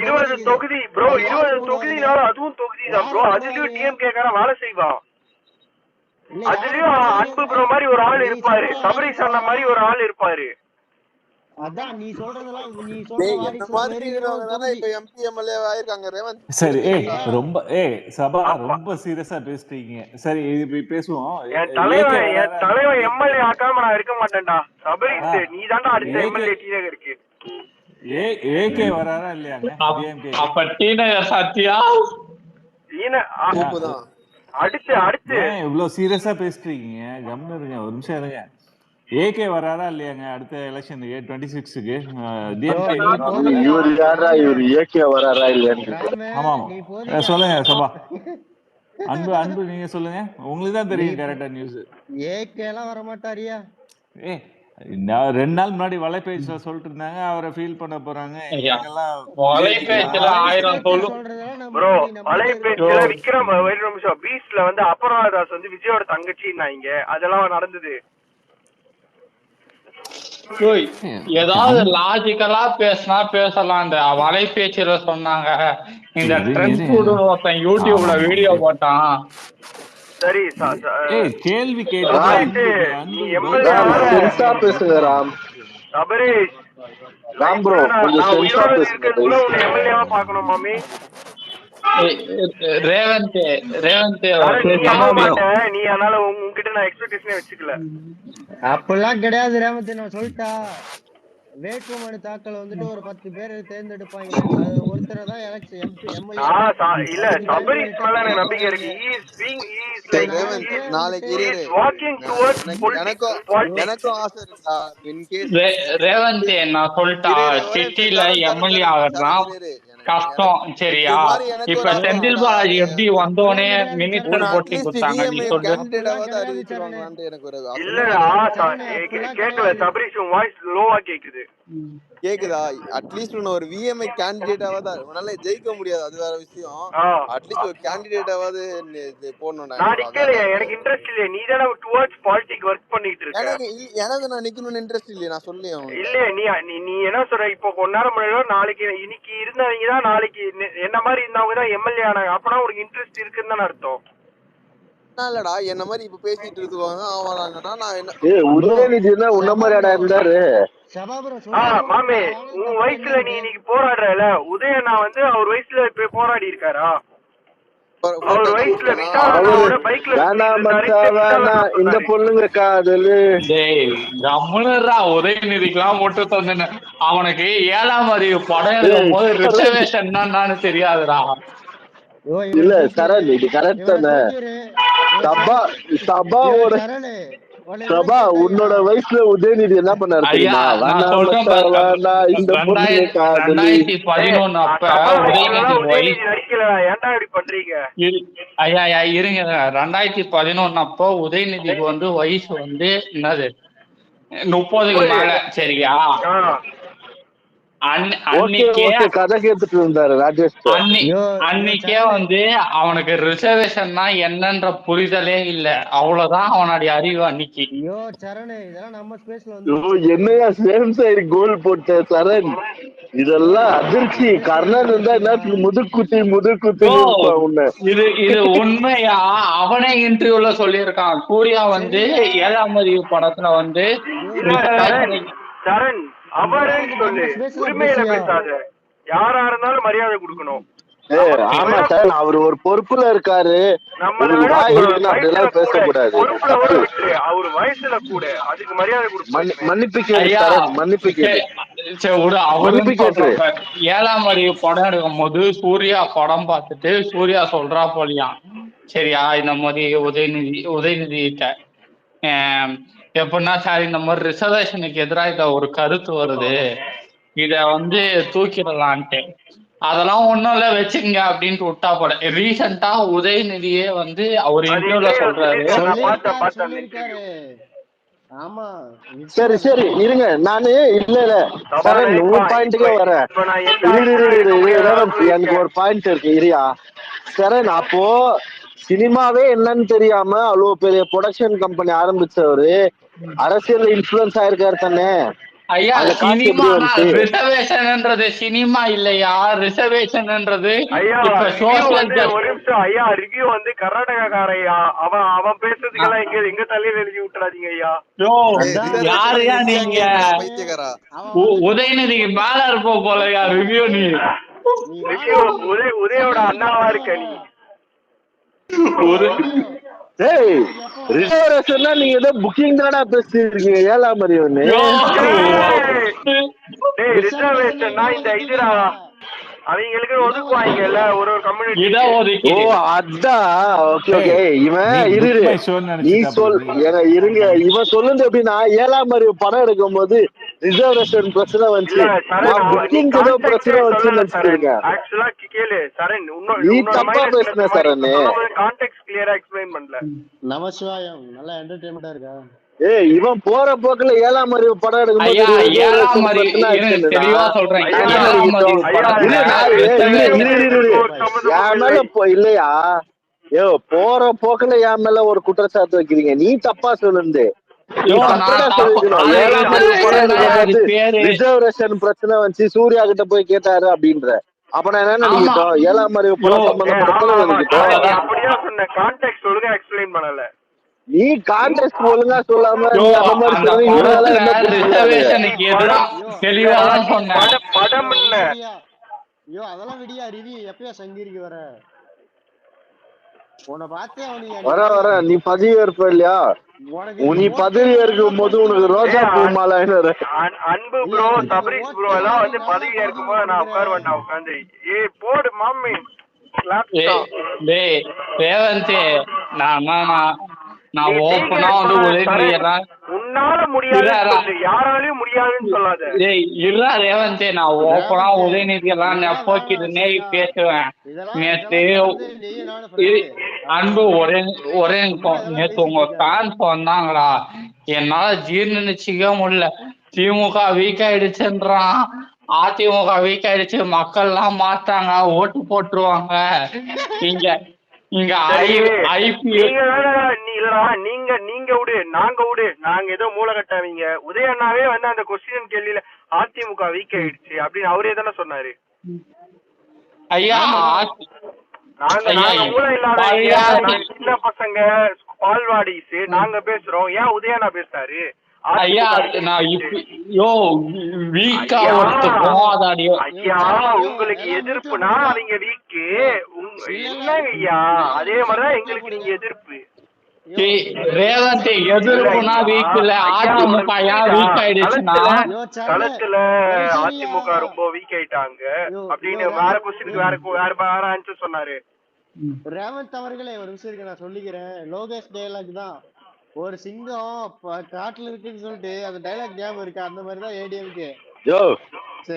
20 தொகுதி ப்ரோ, 20 தொகுதினால அதுவும் தொகுதி தான் ப்ரோ. அதுலயும் டிஎம்கேக்காரன் வேலை செய்வான். அதுலயும் அன்பு ப்ரோ மாதிரி ஒரு ஆள் இருப்பாரு, சபரீஷ் அண்ணா மாதிரி ஒரு ஆள் இருப்பாரு. அதான் நீ சொல்றதெல்லாம் நீ சொல்ற இப்ப எம்பி எம்எல்ஏ ஆயிருக்காங்க ரேவந்த். சரி ரொம்ப சபா ரொம்ப சீரியஸா பேசுறீங்க. சரி இது பேசுவோம். என் தலைவன் எம்எல்ஏ ஆக்காம நான் இருக்க மாட்டேன்டா. சபரீஷ் நீ தான்டா அடுத்த எம்எல்ஏ டிநகருக்கு. ஏகே வராரா இல்லையாங்க? அப்ப டிநகர் சாத்தியா அடுத்து இவ்வளவு சீரியஸா பேசுறீங்க, கம்னு இருங்க, ஒரு நிமிஷம் இருங்க. ஏகே வராரா இல்லையாங்க அடுத்த எலெக்ஷன் 26க்கு? இவர் யாரா, இவர் ஏகே வராரா இல்லையான்னு. ஆமா சொல்லுங்க சபா. அன்பு நீங்க சொல்லுங்க, உங்களுக்கு தான் தெரியும் கரெக்டா நியூஸ். ஏகே எல்லாம் வர மாட்டாரியா? 2 நாள் முன்னாடி வலைபேச்சுல சொல்லிட்டு இருந்தாங்க அவரை ஃபீல் பண்ண போறாங்க. ப்ரோ வலைபேச்சுல விக்ரம் ஒரு நிமிஷம் பீச்ல வந்து அபர்ணாதாஸ் வந்து விஜயோட தங்கச்சின்னாங்க, அதெல்லாம் நடந்தது. ஏதாவது லாஜிக்கலா பேசலாம். வலைபேச்சுல சொன்னாங்க. இந்த ஒருத்தன் யூடியூப்ல வீடியோ போட்டான். சரி கேள்வி பேசுங்க ராம். சபரீஷ் ராம் ப்ரோ எம்எல்ஏவா பாக்கணும் மாமி. ரேவந்த் நீ அதனால உங்ககிட்ட நான் எக்ஸ்பெக்டேஷனே வச்சுக்கல. அப்படிலாம் கிடையாது ரேவந்த், நான் சொல்லிட்டா வேட்புமனு தாக்கல் வந்துட்டு ஒரு 10 பேர் தேர்ந்தெடுப்பாங்க. அது ஒருத்தரை தான் இல்ல சபரீஷ் மேல எனக்கு நம்பிக்கை இருக்கு. ரேவந்த் நான் சொல்லிட்டா சிட்டில எம்எல்ஏ ஆகலாம் கஷ்டம் சரியா? இப்ப செந்தில் பாலாஜி எப்படி வந்தோடனே மினிஸ்டர் போட்டி கொடுத்தாங்க, நீ சொல்லு. கேக்கல சபரீஷ் வாய்ஸ் லோவா கேக்குது. கேக்குதா? அட்லீஸ்ட் ஒரு விஎம்ஐ கேண்டிடேட்டாவது உன்னால ஜெயிக்க முடியாது, அது வேற விஷயம். அட்லீஸ்ட் ஒரு கேண்டிடேட்டாவது போடணும். எனக்கு இன்ட்ரெஸ்ட் இல்ல, நீ தான டுவர்ட்ஸ் பாலிடிக்ஸ் வர்க் பண்ணிட்டு இருக்க. எனக்கு நான் நிக்கணும்னு இன்ட்ரெஸ்ட் இல்ல, நான் சொல்லேன். இல்ல நீ என்ன சொல்ற? இப்போ கொஞ்ச நேரம் முன்னாடி நாளைக்கு இன்னைக்கு இருந்தவங்க தான் நாளைக்கு என்ன மாதிரி இருந்தவங்க தான் எம்எல்ஏ ஆனாங்க. அப்பனா உனக்கு இன்ட்ரெஸ்ட் இருக்குன்னு தானே அர்த்தம். இல்லடா என்ன மாதிரி இப்ப பேசிட்டு இருக்காங்க. ஆமாடா நான் என்ன உதயநிதி தான் உன்ன மாதிரிடா இருந்தாரு. மாமே உன் வயசுல நீ இன்னைக்கு போராடுறல, உதயண்ணா வந்து அவர் வயசுல இப்ப போராடி இருக்காரா? அவர் வயசுல இந்த பொண்ணுங்க காதலு உதயநிதிக்கெல்லாம் போட்டு தந்தேன். அவனுக்கு 7ஆம் அறிவு படம் எழுதும் போது ரிசர்வேஷன் என்னன்னு தெரியாதுடா. இல்ல சரண் இது கரெக்ட் தானே. சபா உன்னோட வயசுல உதயநிதி என்ன பண்ணாரு தெரியுமா? 2011 அப்ப உதயநிதி இருங்க 2011 அப்போ உதயநிதிக்கு வந்து வயசு வந்து என்னது 30க்கு மேல சரியா? அன்னைக்கே வந்து அவனுக்கு ரிசர்வேஷன்னா என்னன்ற புரிதலே இல்ல. அவ்வளவுதான் அவனுடைய அறிவு அன்னைக்கு. என்னையா சேம் சைடு கோல் போட்ட சரண், இதெல்லாம் அதிர்ச்சி. கர்ணன் இருந்தா என்ன முதுகுத்தி இது உண்மையா? அவனே இன்டர்வியூல சொல்லியிருக்கான். சூர்யா வந்து 7ஆம் அறிவு படத்துல வந்து சரண் அவரே சொல்லு, உரிமையில பேசாத, யாரா இருந்தாலும் மரியாதை கொடுக்கணும். ஆமா சார், அவர் ஒரு பொறுப்புல இருக்காரு, பேசக்கூடாது. அவர் வயசுல கூட அதுக்கு மரியாதை கொடுக்கணும். மன்னிப்பு கேட்டு 7ஆம் அறிவு படம் எடுக்கும் போது சூர்யா படம் பார்த்துட்டு சூர்யா சொல்றா போலியாம் சரியா, இந்த மாதிரி உதயநிதி எப்படின்னா சார் இந்த மாதிரி ரிசர்வேஷனுக்கு எதிராக ஒரு கருத்து வருது, இத வந்து தூக்கிடலான்ட்டு. அதெல்லாம் ஒண்ணும் இல்ல வச்சுங்க அப்படின்ட்டு விட்டா போல. ரீசெண்டா உதயநிதியே வந்து அவர் இன்டர்வியூல சொல்றாரு. சரி இருங்க, நானு இல்ல பாயிண்ட்டுக்கே வரேன். எனக்கு ஒரு பாயிண்ட் இருக்கு இரியா சரண். அப்போ சினிமாவே என்னன்னு தெரியாம அவ்வளவு பெரிய ப்ரொடக்ஷன் கம்பெனி ஆரம்பிச்சவரு அரசியல் இன்ஃபுளுன்ஸ் ஆயிருக்காரு தானே. ஐயா அந்த காசு எப்படி சினிமா வந்துச்சு? ரிசர்வேஷன்ன்றது சினிமா இல்லையா, ரிசர்வேஷன்ன்றது ஐயா இப்ப ரிவ்யூ சோசியல் வந்து ஒரு நிமிஷம் ஐயா, ரிவ்யூ வந்து கர்நாடகாரையா, அவன் பேசுறதுக்கெல்லாம் எங்க தலையில எழுதி விட்டுறாதீங்க ஐயா. யாரையா நீங்க பைத்தியக்காரா. உதயநிதிக்கு மேல இருப்ப போலயா ரிவ்யூ நீ ரிவ்யூ உதயோட அண்ணாவா இருக்க நீ. டேய் ரிசர்வேஷன்னா நீங்க ஏதோ புக்கிங் தானடா பேசிருக்கீங்க, ஏழாம் அறிவனு. டேய் ரிசர்வேஷன்னா இந்த இதுடா, அவங்களுக்கு ஒதுக்குவாங்கல்ல ஒரு கம்யூனிட்டி. ஓ அதான், ஓகே ஓகே. இவன் இரு நீ சொல் இருங்க, இவன் சொல்லுது எப்படின்னா ஏழாம் அறிவு படம் எடுக்கும் போது ரிசர்வேஷன் பிரச்சனை வந்துச்சு, நான் புக்கிங் ஏதோ பிரச்சனை வந்துச்சுன்னு நினைச்சிட்டு இருக்கேன். ஆக்சுவலா கேளு சரண், நீ தப்பா பேசுன சரண். கான்டெக்ஸ்ட் கிளியரா எக்ஸ்பிளைன் பண்ணல. நமசிவாயம் நல்லா என்டர்டெயின்மெண்டா இருக்கா? ஏய் இவன் போற போக்குல ஏழாம் அறிவு படம் எடுக்கும்போது தெளிவா சொல்றேன். என் மேல இல்லையா ஏ போற போக்குல என் மேல ஒரு குற்றச்சாட்டு வைக்கிறீங்க, நீ தப்பா சொல்லுந்து. ஏழாம் அறிவு படம் எடுக்கும்போது ரிசர்வேஷன் பிரச்சனை வந்துச்சு, சூர்யா கிட்ட போய் கேட்டாரு அப்படின்ற. அப்ப நான் என்ன நினைக்கிட்டோம், ஏழாம் அறிவு படம் சம்பந்தப்பட்ட பண்ணல. நீ கான்டெக்ஸ்ட் ஒழுங்கா சொல்லாம படம் இல்ல. ஐயோ அதெல்லாம் விடியா, ரிவ்யூ எப்பயா சங்கீருக்கு வர உன்னை பார்த்தே வர நீ பதவி ஏற்ப இல்லையா, நீ பதவி ஏற்கும் போது உனக்கு ரோஜா பூ மாலை. அன்பு ப்ரோ சபரிஷ் ப்ரோ எல்லாம் வந்து பதவி ஏற்கும் போது நான் உட்காருவேன்டா உட்காந்து. போடு மாமி நான் ஓப்பனா வந்து உன்னால முடியாது, யாராலையும் முடியாதுன்னு சொல்லாத. ரேவந்தே நான் ஓப்பனா உதயநிதி எல்லாம் போக்கிட்டுனே பேசுவேன். நேத்து அன்பு ஒரே நேத்து உங்க ஃபேன்ஸ் வந்தாங்களா, என்னால ஜீர்ணிச்சுக்க முடியல. திமுக வீக் ஆயிடுச்சுன்றான், அதிமுக வீக் ஆயிடுச்சு, மக்கள் எல்லாம் மாட்டாங்க, ஓட்டு போட்டுருவாங்க. இங்க நீங்க விடு, நாங்க ஏதோ மூளை கட்டாவீங்க. உதயண்ணாவே வந்து அந்த கொஸ்டின் கேள்வியில அதிமுக வீக் ஆயிடுச்சு அப்படின்னு அவரே தானே சொன்னாரு. ஐயா நாங்க மூளை இல்லாத சின்ன பசங்க பால்வாடிஸ் நாங்க பேசுறோம், ஏன் உதயண்ணா பேசுறாரு? ஐயா உங்களுக்கு எதிர்ப்புனா அவங்க வீக்கு என்னங்க ஐயா, அதே மாதிரிதான் எங்களுக்கு நீங்க எதிர்ப்பு. ரேவந்த் எதிர்ப்புனா வீக் இல்ல, அதிமுக வீக் ஆயிடுச்சுன்னா களத்துல அதிமுக ரொம்ப வீக் ஆயிட்டாங்க அப்படின்னு வேற கொஸ்டினுக்கு வேற ஆன்சர் சொன்னாரு. ரேவந்த் அவர்களே ஒரு விஷயம் இருக்கு, நான் சொல்லிக்கிறேன். லோகேஷ் டயலாக் தான், ஒரு சிங்கம் காட்டுல இருக்குன்னு சொல்லிட்டு அந்த டைலாக் ஞாபகம் இருக்கா? அந்த மாதிரிதான் ஏடிஎம்கே. யோ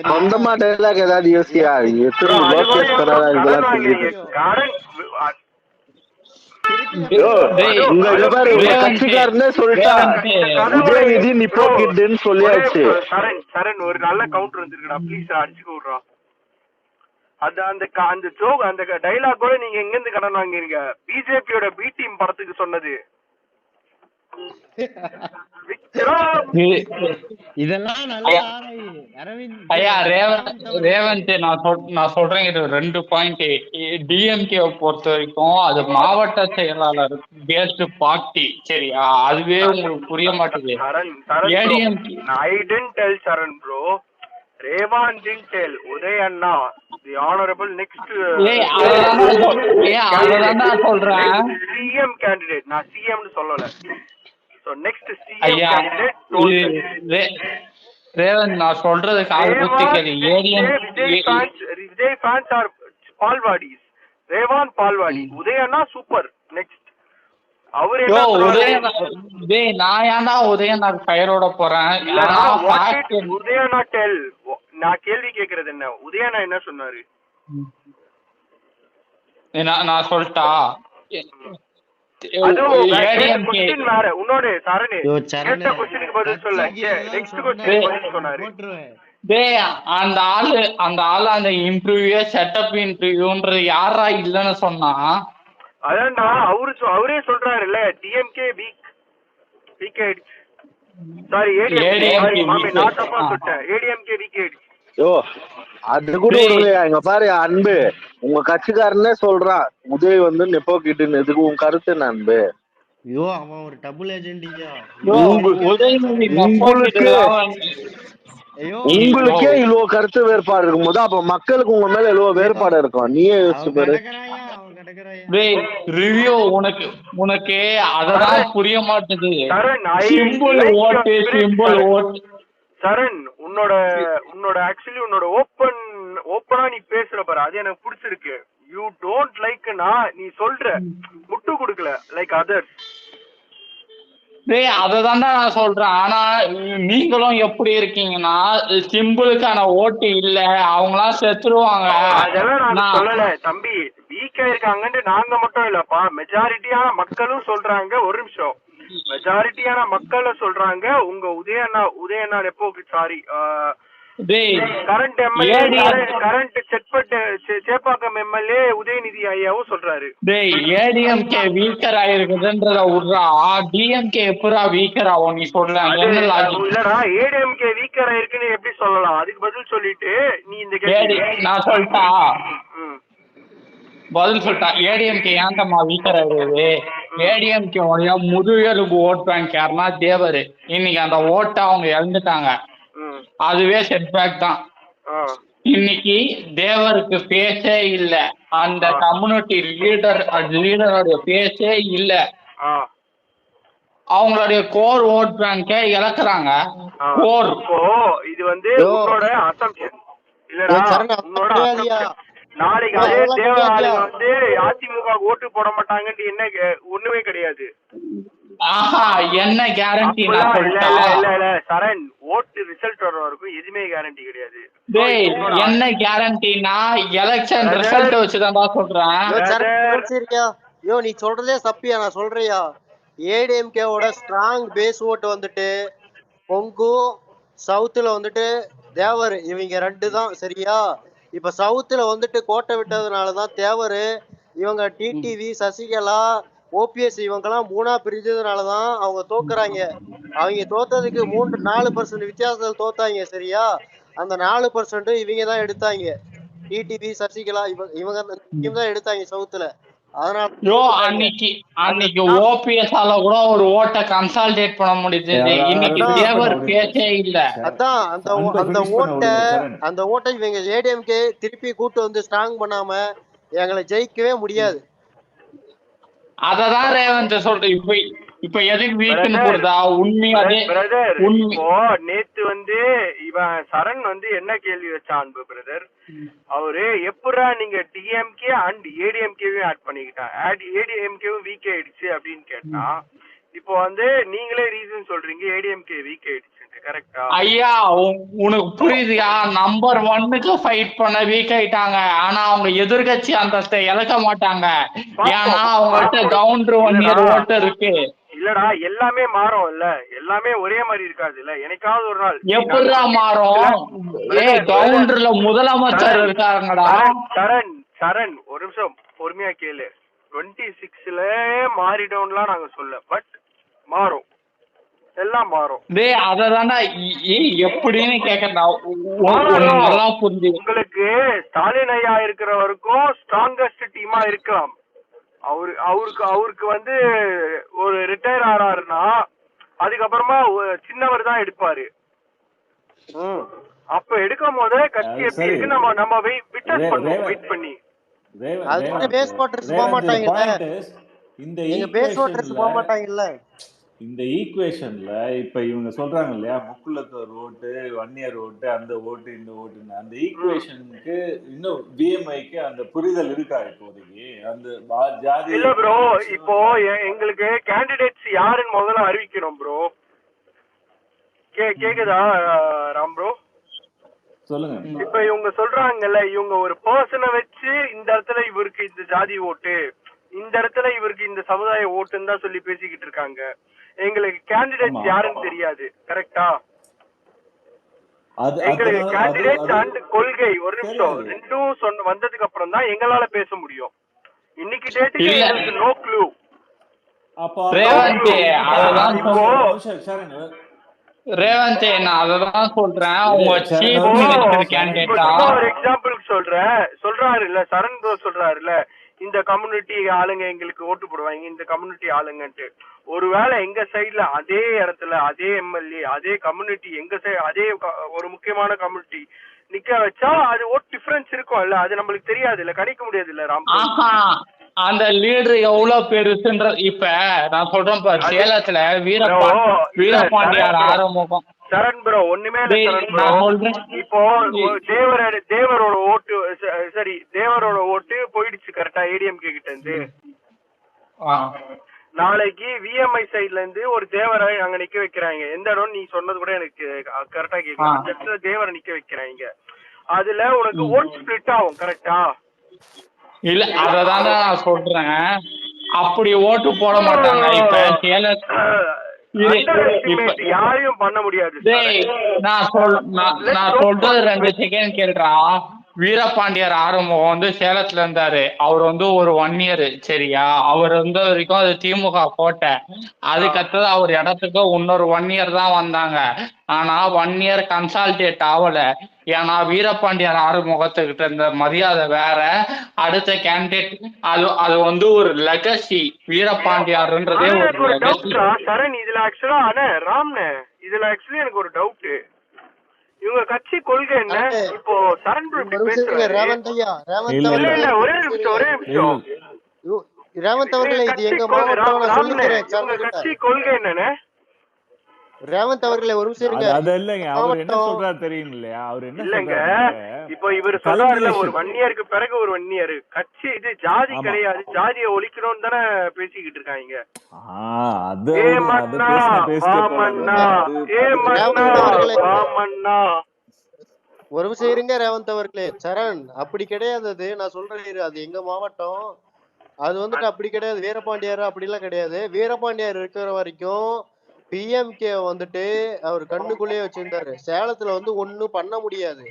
சொந்தமா டைலாக் ஏதாவது யோசியா, எத்தனை லோகேஷ் கனடா இதெல்லாம் சொல்லிட்டு கட்சிக்காரனே சொல்லிட்டா உதயநிதி நிப்போக்கிட்டுன்னு சொல்லியாச்சு. சரண் ஒரு நல்ல கவுண்டர் வந்துருக்கா, ப்ளீஸ் அடிச்சுக்க விடுறோம். அந்த ஜோக் அந்த டைலாக் கூட நீங்க எங்க இருந்து கடன் வாங்கிருங்க? பிஜேபியோட பி டீம் படத்துக்கு சொன்னது. ஐயா ரேவந்த் நான் சொல்றேன், இது 2 பாயிண்ட். டிஎம்கே பொறுத்த வரைக்கும் அது மாவட்ட செயலாளர் பேஸ்ட் பார்ட்டி, சரியா? அதுவே உங்களுக்கு புரிய மாட்டேங்குது. I didn't tell Sharan bro, Revan didn't tell Udayanna, the honorable next CM candidate. நான் CM னு சொல்லல. So next CM candidate Revanth நான் சொல்றது கால் குத்தி கேளு. விஜய் fans are பால்வாடிஸ். ரேவான் பால்வாடி, உதயண்ணா சூப்பர். நெக்ஸ்ட் அவரே நான் ஏன்டா உதயண்ணா ஃபயரோட போறேன்? உதயண்ணா டெல், நான் கேள்வி கேக்குறது என்ன, உதயண்ணா என்ன சொன்னாரு? நான் சொல்லிட்டா உன்னோட சரணே கேட்ட கொஸ்டினுக்கு பதில் சொல்ல. நெக்ஸ்ட் கொஸ்டின் பதில் சொன்னாரு. அந்த ஆளு அந்த இன்டர்வியூ செட்டப் இன்டர்வியூன்றது யாரா இல்லன்னு சொன்னா? அதான்டா அவரே சொல்றாருல்ல, டிஎம்கே வீக் ஆயிடுச்சு. சாரி ஏடிஎம்கே, சாரி மாமி நான் தப்பா சொல்லிட்டேன். ஏடிஎம்கே வீக் ஆயிடுச்சு. யோ அது கூட விடுங்க, இங்க பாரு அன்பு, உங்க கட்சிக்காரனே சொல்றான் உதய் வந்து நெப்போக்கிட்டுன்னு. இதுக்கு உன் கருத்து என்ன அன்பு? ஐயோ அவன் ஒரு டபுள் ஏஜென்டியா. உங்களுக்கே இவ்வளவு கருத்து வேறுபாடு இருக்கும்போது அப்ப மக்களுக்கு உங்க மேல இவ்வளவு வேறுபாடு இருக்கும். நீயே யோசிச்சு பாரு. ரிவ்யூ உனக்கு அதெல்லாம் புரிய மாட்டேது. சிம்பிள் ஓட்டு சிம்பிள் ஓட்டு. சரண், உன்னோட ஆக்சுவலி உன்னோட ஓப்பனா நீ பேசுற பாரு, அது எனக்கு பிடிச்சிருக்கு. யூ டோன்ட் லைக்னா நீ சொல்ற, முட்டு கொடுக்கல லைக் அதர்ஸ். டேய் அததான்டா நான் சொல்றேன். ஆனா நீங்களும் எப்படி இருக்கீங்கன்னா சிம்பிளுக்கான ஓட்டு இல்ல, அவங்களாம் செத்துருவாங்க. அதெல்லாம் நான் சொல்லல தம்பி, வீக்கா இருக்காங்கன்னு நாங்க மட்டும் இல்லப்பா, மெஜாரிட்டியான மக்களும் சொல்றாங்க. ஒரு நிமிஷம், மெஜாரிட்டியான மக்கள் சொல்றாங்க உங்க உதயண்ணா எப்போக்கு sorry current MLA current Chepauk MLA Udhayanidhi ஐயாவும் சொல்றாரு. டேய் ஏடிஎம்கே வீக்கர் ஆயிருக்குதுன்றத விடுறா, டிஎம்கே எப்பரா வீக்கர் ஆகும் நீ சொல்ல? இல்லடா, ஏடிஎம்கே வீக்கர் ஆயிருக்குன்னு எப்படி சொல்லலாம்? அதுக்கு பதில் சொல்லிட்டு நீ இந்த நான் சொல்லிட்டா பதில் சொல்லிட்டான். ஏடிஎம்கே ஏன்டமா வீக்கர் ஆயிடுது? ஏடிஎம்கே உடைய முதுகெலும்பு ஓட் பேங்க் யாருன்னா தேவர். இன்னைக்கு அந்த ஓட்டை அவங்க இழந்துட்டாங்க, அதுவே செட்பேக் தான். இன்னைக்கு தேவருக்கு பேசே இல்ல, அந்த கம்யூனிட்டி லீடரோட பேசே இல்ல. அவங்களுடைய கோர் ஓட் பேங்க இழக்குறாங்க. கோர் இது வந்து உன்னோட அசம்ப்ஷன் இல்லடா, உன்னோட நாளைக்கு அதே தேவ ஆளுங்க வந்து அதிமுக ஓட்டு போட மாட்டாங்கன்னு என்ன ஒண்ணுமே கிடையாது. என்ன கேரண்டி? இல்ல சரண், ஓட்டு ரிசல்ட் வர வரைக்கும் எதுவுமே கேரண்டி கிடையாது. என்ன கேரண்டினா எலெக்ஷன் ரிசல்ட் வச்சுதான்டா சொல்றேன். யோ நீ சொல்றதே சப்பியா, நான் சொல்றியா? ஏடிஎம்கேவோட ஸ்ட்ராங் பேஸ் ஓட்டு வந்துட்டு பொங்கு, சவுத்துல வந்துட்டு தேவர், இவங்க 2 தான் சரியா. இப்ப சவுத்துல வந்துட்டு கோட்டை விட்டதுனாலதான் தேவர், இவங்க டிடிவி சசிகலா ஓபிஎஸ் இவங்கெல்லாம் 3ஆ பிரிஞ்சதுனாலதான் அவங்க தோக்குறாங்க. அவங்க தோத்ததுக்கு 4% வித்தியாசத்தில் தோத்தாங்க சரியா. அந்த 4% இவங்க தான் எடுத்தாங்க, டிடிவி சசிகலா இவங்க தான் எடுத்தாங்க சவுத்துல. அன்னைக்கு ஓபிஎஸ்ஆல கூட ஒரு ஓட்டை கன்சாலிடேட் பண்ண முடியுது. இன்னைக்கு தேவர் பேசே இல்ல. அதான் அந்த ஓட்டை இவங்க ஏடிஎம்கே திருப்பி கூட்டு வந்து ஸ்ட்ராங் பண்ணாம எங்களை ஜெயிக்கவே முடியாது. அததான் ரேவந்த் சொல்றேன். இப்ப எதுக்கு வீக்குன்னு போடுதா? உண்மையாவே இப்போ நேத்து வந்து இவன் சரண் வந்து என்ன கேள்வி வச்சான் அன்பு பிரதர், அவரு எப்படா நீங்க டிஎம்கே அண்ட் ஏடிஎம்கேவையும் ஆட் பண்ணிக்கிட்டான், ஏடிஎம்கேவும் வீக் ஆயிடுச்சு அப்படின்னு கேட்டா, இப்போ வந்து நீங்களே ரீசன் சொல்றீங்க ஏடிஎம்கே வீக் ஆயிடுச்சு. கரெக்டா ஐயா? உனக்கு புரியுதுயா? நம்பர் 1க்கு ஃபைட் பண்ண வீக் ஆயிட்டாங்க, ஆனா அவங்க எதிர்கட்சி அந்தஸ்தை இழக்க மாட்டாங்க. ஏன்னா அவங்கள்ட்ட கவுண்டர் 1 இயர் ஓட்டு இருக்கு. இல்லடா, எல்லாமே மாறும் இல்ல, எல்லாமே ஒரே மாதிரி இருக்காது இல்ல, எனக்காவது ஒரு நாள் எப்படிடா மாறும்? கவுண்டர்ல முதலமைச்சர் இருக்காங்கடா. சரண் ஒரு நிமிஷம் பொறுமையா கேளு. 26ல மாறிடோம்லாம் நாங்க சொல்ல, பட் மாறும், எல்லாம் மாறும். அததான்டா எப்படின்னு கேக்குறா. உங்களுக்கு ஸ்டாலின் ஐயா இருக்கிற வரைக்கும் ஸ்ட்ராங்கஸ்ட் டீமா இருக்கலாம். அவருக்கு வந்து ஒரு ரிட்டையர் ஆறாருன்னா அதுக்கப்புறமா சின்னவர் தான் எடுப்பாரு. அப்ப எடுக்கும் போதே கட்சி எப்படி இருக்கு நம்ம விட்னஸ் பண்ணுவோம் வெயிட் பண்ணி. அதுக்கு பேஸ் வாட்டர்ஸ் போக மாட்டாங்கல்ல, இந்த பேஸ் வாட்டர்ஸ் போக மாட்டாங்கல்ல. இந்த ஈக்குவேஷன்ல இப்ப இவங்க சொல்றாங்க இல்லையா, முக்குலத்து ஒரு ஓட்டு, 1 இயர் ஓட்டு, அந்த ஓட்டு இந்த ஓட்டுன்னு, அந்த ஈக்குவேஷனுக்கு இன்னும் பிஎம்ஐக்கு அந்த புரிதல் இருக்கா இப்போதைக்கு? அந்த ஜாதி இல்ல ப்ரோ, இப்போ எங்களுக்கு கேண்டிடேட்ஸ் யாருன்னு முதல்ல அறிவிக்கணும் ப்ரோ. கேக்குதா ராம் ப்ரோ? சொல்லுங்க. இப்ப இவங்க சொல்றாங்கல்ல, இவங்க ஒரு பர்சனை வச்சு இந்த இடத்துல இவருக்கு இந்த ஜாதி ஓட்டு, இந்த இடத்துல இவருக்கு இந்த சமுதாய ஓட்டுன்னு தான் சொல்லி பேசிக்கிட்டு இருக்காங்க. எங்களுக்கு கேண்டிடேட் யாருன்னு தெரியாது. கரெக்டா? எங்களுக்கு கேண்டிடேட் அண்ட் கொள்கை, ஒரு நிமிஷம், ரெண்டும் வந்ததுக்கு அப்புறம் தான் எங்களால பேச முடியும். இன்னைக்கு டேட்டுக்கு எங்களுக்கு நோ க்ளூ. ரேவந்த் நான் அததான் சொல்றேன். உங்க சீஃப் இப்போ மினிஸ்டர் இப்போ கேண்டிடேட்டா சும்மா ஒரு எக்ஸாம்பிளுக்கு சொல்றாரு இல்ல, சரண் ப்ரோ சொல்றாருல்ல, இந்த கம்யூனிட்டி ஆளுங்க எங்களுக்கு ஓட்டு போடுவாங்க, இந்த கம்யூனிட்டி ஆளுங்கன்ட்டு. ஒருவேளை எங்க சைடுல அதே இடத்துல அதே எம்எல்ஏ அதே கம்யூனிட்டி எங்க சைடு அதே ஒரு முக்கியமான கம்யூனிட்டி நிக்க வச்சா அது ஓட் டிஃபரன்ஸ் இருக்கும் இல்ல, அது நம்மளுக்கு தெரியாது இல்ல, கணிக்க முடியாது இல்ல ராம். ஆஹா, அந்த லீடர் எவ்வளவு பெருசுன்ற இப்ப நான் சொல்றேன் பாரு, சேலத்துல வீரபாண்டியார் ஆறுமுகம். சரண் ப்ரோ ஒண்ணுமே இல்ல சரண் ப்ரோ. நான் சொல்றேன், இப்போ தேவரோட ஓட்டு சரி தேவரோட ஓட்டு போயிடுச்சு கரெக்டா ஏடிஎம்கே கிட்ட இருந்து. நாளைக்கு விஎம்ஐ சைட்ல இருந்து ஒரு தேவரை அங்க நிக்க வைக்கிறாங்க. எந்த இடம் நீ சொன்னது கூட எனக்கு கரெக்டா கேட்கலாம். அந்த இடத்துல தேவரை நிக்க வைக்கிறாங்க. அதுல உனக்கு ஓட் ஸ்பிளிட் ஆகும் கரெக்டா? இல்ல அததான் நான் சொல்றேன், அப்படி ஓட்டு போட மாட்டாங்க. இப்ப யாரையும் பண்ண முடியாது. நான் சொல்றது 2 செகண்ட் கேள்றா. வீரபாண்டியார் ஆறுமுகம் வந்து சேலத்துல இருந்தாரு. அவர் வந்து ஒரு 1 இயர் சரியா, அவர் வந்த வரைக்கும் அது திமுக கோட்டை. அதுக்கடுத்தது அவர் இடத்துக்கு இன்னொரு 1 இயர் தான் வந்தாங்க. ஆனா 1 இயர் கன்சால்டேட் ஆகல. ஏன்னா வீரபாண்டியார் ஆறுமுகத்துக்கிட்ட இருந்த மரியாதை வேற, அடுத்த கேண்டிடேட் அது வந்து ஒரு லெகசி. வீரபாண்டியார்ன்றதே ஒரு லெகசி. சரண் இதுல ஆக்சுவலா ராம்னே இதுல ஆக்சுவலி எனக்கு ஒரு டவுட். இவங்க கட்சி கொள்கை என்ன? இப்போ சரண் ரேவந்த் ஐயா, ஒரே நிமிஷம் ரேவந்த் அவர்களே, இது எங்க மாவட்டம். நான் சொல்லிக்கிறேன் கட்சி கொள்கை என்னன்னு. ரேவந்த் அவர்களே ஒரு நிமிஷம் இருங்க. அது இல்லங்க, அவர் என்ன சொல்றாரு தெரியும் இல்லையா? அவர் என்ன இல்லங்க, இப்போ இவர் சொல்றாருல ஒரு 1 இயருக்கு பிறகு ஒரு 1 இயர் கட்சி இது ஜாதி கிடையாது, ஜாதியை ஒழிக்கணும்னு தானே பேசிக்கிட்டு இருக்காங்க. ஒரு நிமிஷம் இருங்க ரேவந்த் அவர்களே. சரண் அப்படி கிடையாது, அது நான் சொல்றேன், அது எங்க மாவட்டம். அது வந்துட்டு அப்படி கிடையாது. வீரபாண்டியார் அப்படிலாம் கிடையாது. வீரபாண்டியார் இருக்கிற வரைக்கும் பிஎம்கே வந்துட்டு அவர் கண்ணுக்குள்ளேயே வச்சிருந்தாரு. சேலத்துல வந்து ஒன்னும் பண்ண முடியாது.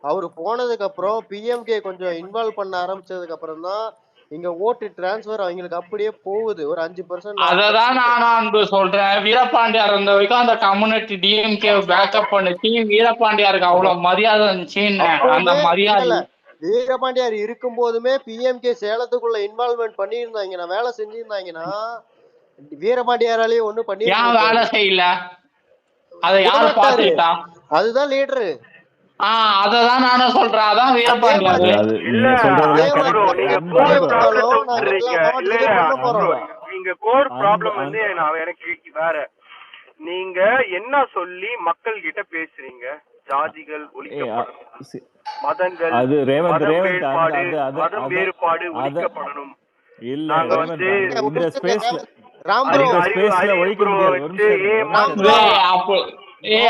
அவரு போனதுக்கு அப்புறம் பிஎம்கே கொஞ்சம் இன்வால்வ் பண்ண ஆரம்பிச்சதுக்கு அப்புறம் தான் இங்க ஓட்டு டிரான்ஸ்பர் அவங்களுக்கு அப்படியே போகுது. ஒரு 5%. அததான் நான் சொல்றேன். வீரபாண்டியார் இருந்த வரைக்கும் அந்த கம்யூனிட்டி டிஎம்கே பேக்கப் பண்ணுச்சு. வீரபாண்டியாருக்கு அவ்வளவு மரியாதை இருந்துச்சு. அந்த மரியாதை வீரபாண்டியார் இருக்கும் போதுமே பிஎம்கே சேலத்துக்குள்ள இன்வால்வ்மெண்ட் பண்ணியிருந்தாங்கன்னா, வேலை செஞ்சிருந்தாங்கன்னா வீரபாண்டியாராலே ஒண்ணும் பண்ணி வேலை செய்யல. அதை யாரு பாத்துக்கிட்டா? அதுதான் லீடரு. அததான் நானும் சொல்றேன். அதான் வீரபாண்டியார். நீங்க கோர் ப்ராப்ளம் வந்து எனக்கு வேற. நீங்க என்ன சொல்லி மக்கள் கிட்ட பேசுறீங்க? ஜாதிகள் ஒழிக்கப்படணும், மதங்கள் மதம் வேறுபாடு ஒழிக்கப்படணும். நாங்க வந்து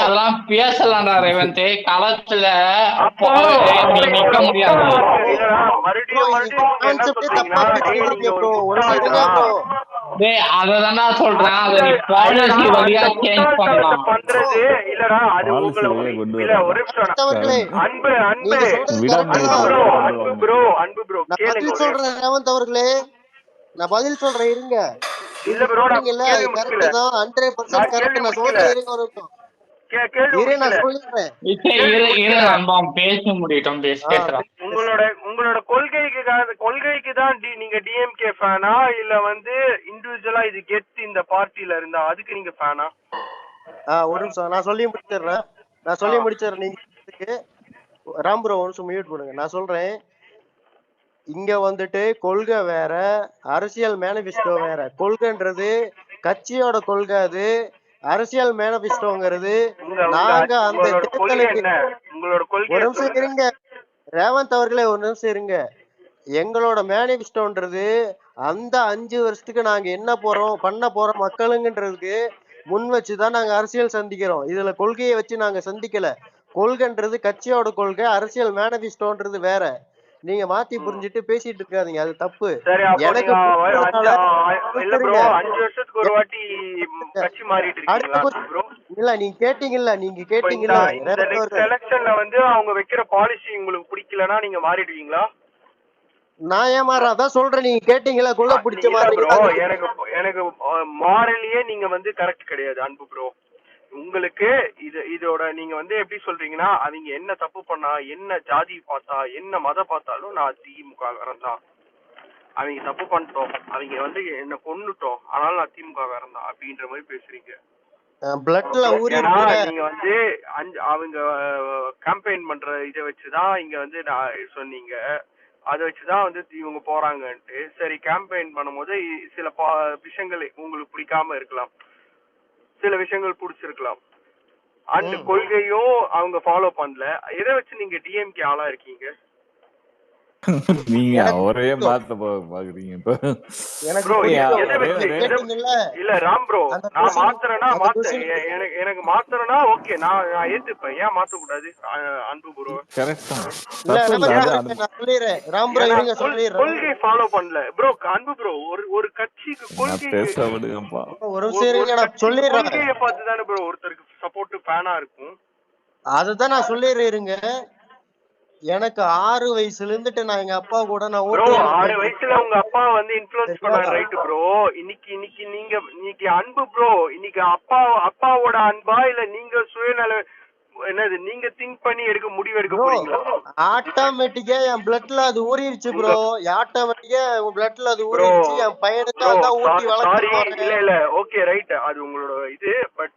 அதெல்லாம் பேசலாம்டா ரேவந்த். களத்துல நிக்க முடியாது. அததானா சொல்றேன், அதை நீ பாலிசி வழியா சேஞ்ச் பண்ணலாம். பண்றது இல்லடா, அது உங்களுக்கு இல்ல. ஒரு அன்பு சொல்றேன் ரேவந்த் அவர்களே, நான் பதில் சொல்றேன் இருங்க. இல்ல ப்ரோ, நான் கரெக்ட் தான், 100% கரெக்ட். நான் சொல்றேன் இருங்க ஒரு நிமிஷம். உங்களோட கொள்கைக்கு தான் நீங்க டிஎம்கே ஃபேனா, இல்ல வந்து இண்டிவிஜுவலா இது கெட் இந்த பார்ட்டில இருந்தா அதுக்கு நீங்க ஃபேனா? ஒரு நிமிஷம் நான் சொல்லி முடிச்சிடுறேன். நீங்க ராம் ப்ரோ ஒரு நிமிஷம் மியூட் பண்ணுங்க. நான் சொல்றேன், இங்க வந்துட்டு கொள்கை வேற, அரசியல் மேனிஃபெஸ்டோ வேற. கொள்கைன்றது கட்சியோட கொள்கை, அது அரசியல் மேனிஃபெஸ்டோங்கிறது நாங்க அந்த ஒரு நிமிஷம் இருங்க ரேவந்த் அவர்களே, ஒரு நிமிஷம் இருங்க. எங்களோட மேனிஃபெஸ்டோன்றது அந்த 5 வருஷத்துக்கு நாங்க என்ன பண்ண போறோம் மக்களுங்கன்றதுக்கு முன் வச்சுதான் நாங்க அரசியல் சந்திக்கிறோம். இதுல கொள்கையை வச்சு நாங்க சந்திக்கல. கொள்கைன்றது கட்சியோட கொள்கை, அரசியல் மேனிஃபெஸ்டோன்றது வேற. நீங்க மாத்தி புரிஞ்சுட்டு பேசிட்டு இருக்காதீங்க, அது தப்பு. எனக்கு இல்ல நீங்க கேட்டீங்கல்ல, எலெக்ஷன்ல வந்து அவங்க வைக்கிற பாலிசி உங்களுக்கு பிடிக்கலன்னா நீங்க மாறிடுவீங்களா? நான் ஏன் மாற? அதான் சொல்றேன், நீங்க கேட்டீங்களா கொள்ள பிடிச்ச மாதிரி. எனக்கு மாறலையே நீங்க வந்து கரெக்ட் கிடையாது அன்பு ப்ரோ. உங்களுக்கு இதோட நீங்க வந்து எப்படி சொல்றீங்கன்னா அவங்க என்ன தப்பு பண்ணா, என்ன ஜாதி பார்த்தா, என்ன மதம் பார்த்தாலும் நான் திமுக தான். அவங்க தப்பு பண்ணிட்டோம், அவங்க வந்து என்ன கொன்னுட்டோம், அதனால நான் திமுக தான் அப்படின்ற மாதிரி பேசுறீங்க. பிளட்ல ஊறி ஏன்னா நீங்க வந்து அவங்க கேம்பெயின் பண்ற இதை வச்சுதான் இங்க வந்து நான் சொன்னீங்க, அதை வச்சுதான் வந்து இவங்க போறாங்கன்ட்டு. சரி, கேம்பெயின் பண்ணும்போது சில விஷயங்கள் உங்களுக்கு பிடிக்காம இருக்கலாம், சில விஷயங்கள் பிடிச்சிருக்கலாம். அந்த கொள்கையும் அவங்க ஃபாலோ பண்ணல. எதை வச்சு நீங்க டிஎம்கே ஆளா இருக்கீங்க? நீங்க ஒரே மாத்த பாக்குறீங்க இப்ப. இல்ல ராம் ப்ரோ, நான் மாத்துறேன்னா எனக்கு மாத்துறேன்னா ஓகே, நான் ஏத்துப்பேன். ஏன் மாத்த கூடாது அன்பு ப்ரோ? கொள்கை ஃபாலோ பண்ணல ப்ரோ. அன்பு ப்ரோ, ஒரு கட்சிக்கு கொள்கையை பார்த்து தானே ப்ரோ ஒருத்தருக்கு சப்போர்ட் ஃபேனா இருக்கும். அதுதான் நான் சொல்லிடுறேங்க. எனக்கு 6 வயசுல இருந்துட்டு நான் எங்க அப்பா கூட நான் 6 வயசுல உங்க அப்பா வந்து இன்ஃப்ளூயன்ஸ் பண்ணாரு, ரைட் ப்ரோ. இன்னைக்கு அன்பு ப்ரோ, இன்னைக்கு அப்பாவோட அன்பா இல்ல நீங்க சுயநல என்னது நீங்க திங்க் பண்ணி முடிவு எடுக்க போறீங்களா? ஆட்டோமேட்டிக்கா என் பிளட்ல அது ஊறிடுச்சு ப்ரோ. ஆட்டோமேட்டிக்கா உங்க பிளட்ல அது ஊறிடுச்சு. என் பையனுக்கு அதான் ஊட்டி வளர்க்க. இல்ல ஓகே ரைட், அது உங்களோட இது. பட்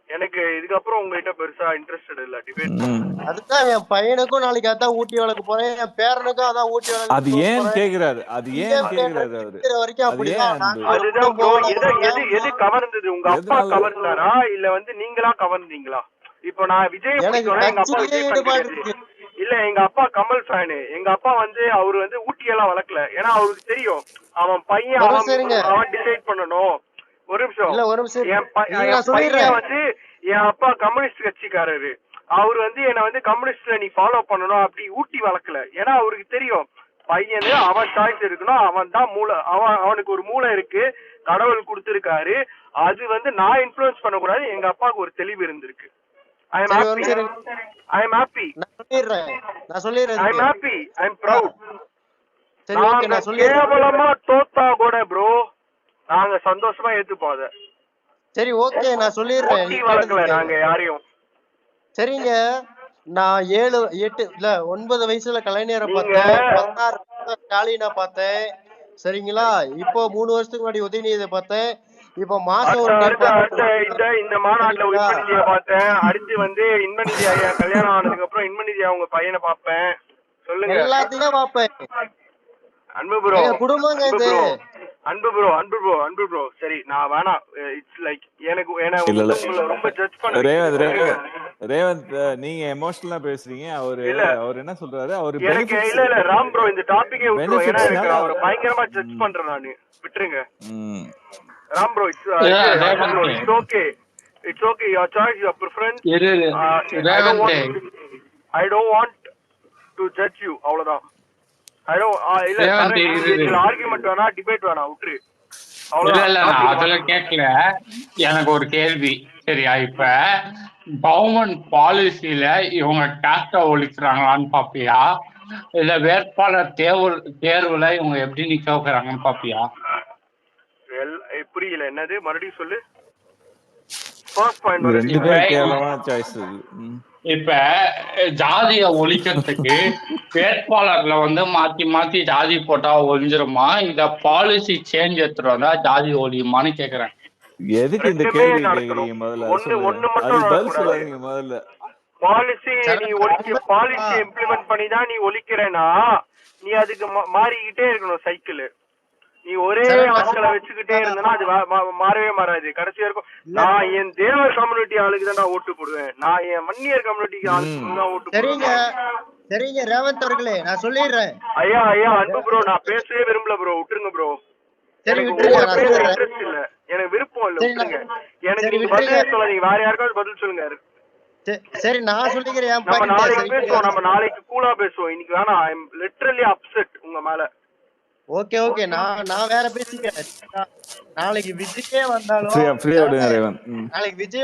எனக்கு இதுக்கப்புறம் உங்ககிட்ட பெருசா இன்ட்ரெஸ்டட் இல்ல டிபேட். அதுதான் என் பையனுக்கும் நாளைக்கு அதான் ஊட்டி வளர்க்க போறேன், என் பேரனுக்கும் அதான் ஊட்டி வளர்க்க. அது ஏன் கேக்குறாரு அவரு வரைக்கும் அப்படிதான். அதுதான் ப்ரோ. எது கவர்ந்தது? உங்க அப்பா கவர்ந்தாரா இல்ல வந்து நீங்களா கவர்ந்தீங்களா? இப்போ நான் விஜய் எங்க அப்பா விஜய் இல்ல, எங்க அப்பா கமல் ஃபேனு. எங்க அப்பா வந்து அவரு வந்து ஊட்டியெல்லாம் வளர்க்கல. ஏன்னா அவருக்கு தெரியும் அவன் பையன் அவன் டிசைட் பண்ணணும். ஒரு நிமிஷம், என் பையன் வந்து என் அப்பா கம்யூனிஸ்ட் கட்சிக்காரரு. அவரு வந்து என்ன வந்து கம்யூனிஸ்ட்ல நீ ஃபாலோ பண்ணணும் அப்படி ஊட்டி வளர்க்கல. ஏன்னா அவருக்கு தெரியும் பையனு அவன் சாய்ஸ் இருக்கணும், அவன் தான் மூளை, அவனுக்கு ஒரு மூளை இருக்கு, கடவுள் கொடுத்திருக்காரு. அது வந்து நான் இன்ஃப்ளூயன்ஸ் பண்ணக்கூடாது. எங்க அப்பாவுக்கு ஒரு தெளிவு இருந்திருக்கு. I am happy. I'm proud. கேவலமா தோத்தா கூட ப்ரோ நாங்க சந்தோஷமா ஏத்துப்போம். சரி ஓகே, நான் சொல்லிடுறேன். நாங்க யாரையும் சரிங்க. நான் 7, 8 இல்ல 9 வயசுல கலைஞரை பார்த்தேன், 16 ஸ்டாலினை பார்த்தேன். சரிங்களா? இப்போ 3 வருஷத்துக்கு முன்னாடி உதயநிதியை பார்த்தேன். இப்போ மாசம் இந்த மாநாட்டுல இன்பநிதியை பார்த்தேன். அடுத்து வந்து இன்பநிதி ஐயா கல்யாணம் ஆனதுக்கு அப்புறம் இன்பநிதி அவங்க பையனை பார்ப்பேன். சொல்லுங்க. எல்லாத்தையும் பார்ப்பேன். அன்பு ப்ரோ, குடும்பங்க இது. அன்பு ப்ரோ சரி, நான் வேணாம். இட்ஸ் லைக் எனக்கு ரொம்ப ஜட்ஜ் பண்ண ரேவந்த், நீங்க எமோஷனலா பேசுறீங்க. அவர் என்ன சொல்றாரு? அவரு எனக்கு இல்ல ராம் ப்ரோ, இந்த டாபிக்கே விட்டுருங்க. ஏன்னா எனக்கு அவரை பயங்கரமா ஜட்ஜ் பண்றேன் நானு. விட்டுருங்க Ram bro. It's okay, your choice, your preference. I don't want to judge you. அவ்வளவுதான். ஆர்குமெண்ட் வேணா, டிபேட் வேணா, விட்டுரு. அதெல்லாம் கேட்கல. எனக்கு ஒரு கேள்வி. சரியா, இப்ப கவர்மெண்ட் பாலிசியில இவங்க கேஸ்ட ஒழிக்கிறாங்களான்னு பாப்பியா, இல்ல வேட்பாளர் தேர்வுல இவங்க எப்படி நிக்க வைக்கிறாங்கன்னு பாப்பியா? புரியல, என்னது மறுபடியும் சொல்லு. இப்ப ஜாதிய ஒழிக்கிறதுக்கு வேட்பாளர்ல வந்து மாத்தி மாத்தி ஜாதி போட்டா ஒழிஞ்சிருமா, இந்த பாலிசி சேஞ்ச் எடுத்துட்டு வந்தா ஜாதி ஒழியுமான்னு கேக்குறேன். எதுக்கு இந்த கேள்வி கேக்குறீங்க? முதல்ல பாலிசி இம்ப்ளிமெண்ட் பண்ணிதான் நீ ஒழிக்கிறேன்னா நீ அதுக்கு மாறிக்கிட்டே இருக்கணும் சைக்கிள். நீ ஒரே ஆட்களை வச்சுக்கிட்டே இருந்தனா அது மாறவே மாறாது. கடைசி வரைக்கும் நான் என் தேவர் கம்யூனிட்டி ஆளுக்கு தான் ஓட்டு போடுவேன், நான் என் மன்னியர் கம்யூனிட்டிக்கு ஆளுக்கு தான் ஓட்டு போடுவேன். சரிங்க ரேவந்த் அவர்களே, நான் சொல்லிடுறேன். ஐயா அன்பு ப்ரோ, நான் பேசவே விரும்பல ப்ரோ, விட்டுருங்க ப்ரோ. எனக்கு இன்ட்ரெஸ்ட் இல்ல, எனக்கு விருப்பம் இல்ல, விட்டுருங்க. எனக்கு நீங்க பதில் சொல்லாதீங்க, வேற யாருக்காவது பதில் சொல்லுங்க. சரி நான் சொல்லிக்கிறேன். நம்ம நாளைக்கு பேசுவோம், நம்ம நாளைக்கு கூலா பேசுவோம். இன்னைக்கு வேணாம். ஐ அம் லிட்டரலி அப்செட் உங்க மேல. ஓகே நான் வேற பேசிக்கிறேன். நாளைக்கு விஜயே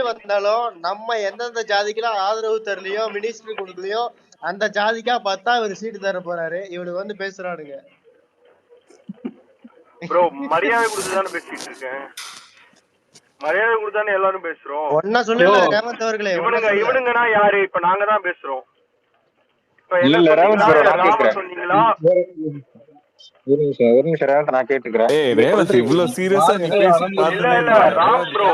வந்தாலும் நம்ம எந்தெந்த ஜாதிக்கெல்லாம் ஆதரவு தரலையோ, மினிஸ்டர் கொடுக்கலையோ, அந்த ஜாதிக்கா பார்த்தா இவர் சீட்டு தர போறாரு. இவனுக்கு வந்து பேசுறானுங்க ப்ரோ. மரியாதை கொடுத்துதானே பேசிட்டு இருக்கேன். மரியாதை கொடுத்தானே எல்லாரும் பேசுறோம். ஒன்னா சொல்லுங்க ரேவந்த் அவர்களே. இவனுங்கன்னா யாரு? இப்ப நாங்க தான் பேசுறோம். இப்ப என்ன இல்ல ரேவந்த் ப்ரோ நான் ராம கேக்குறேன். சொன்னீங்களா? ஒரு நிமிஷம் ரேவந்த் நான் கேட்டுக்கிறேன். ரேவந்த் இவ்வளவு சீரியஸா நீ பேசி பார்த்ததே இல்ல ராம் ப்ரோ,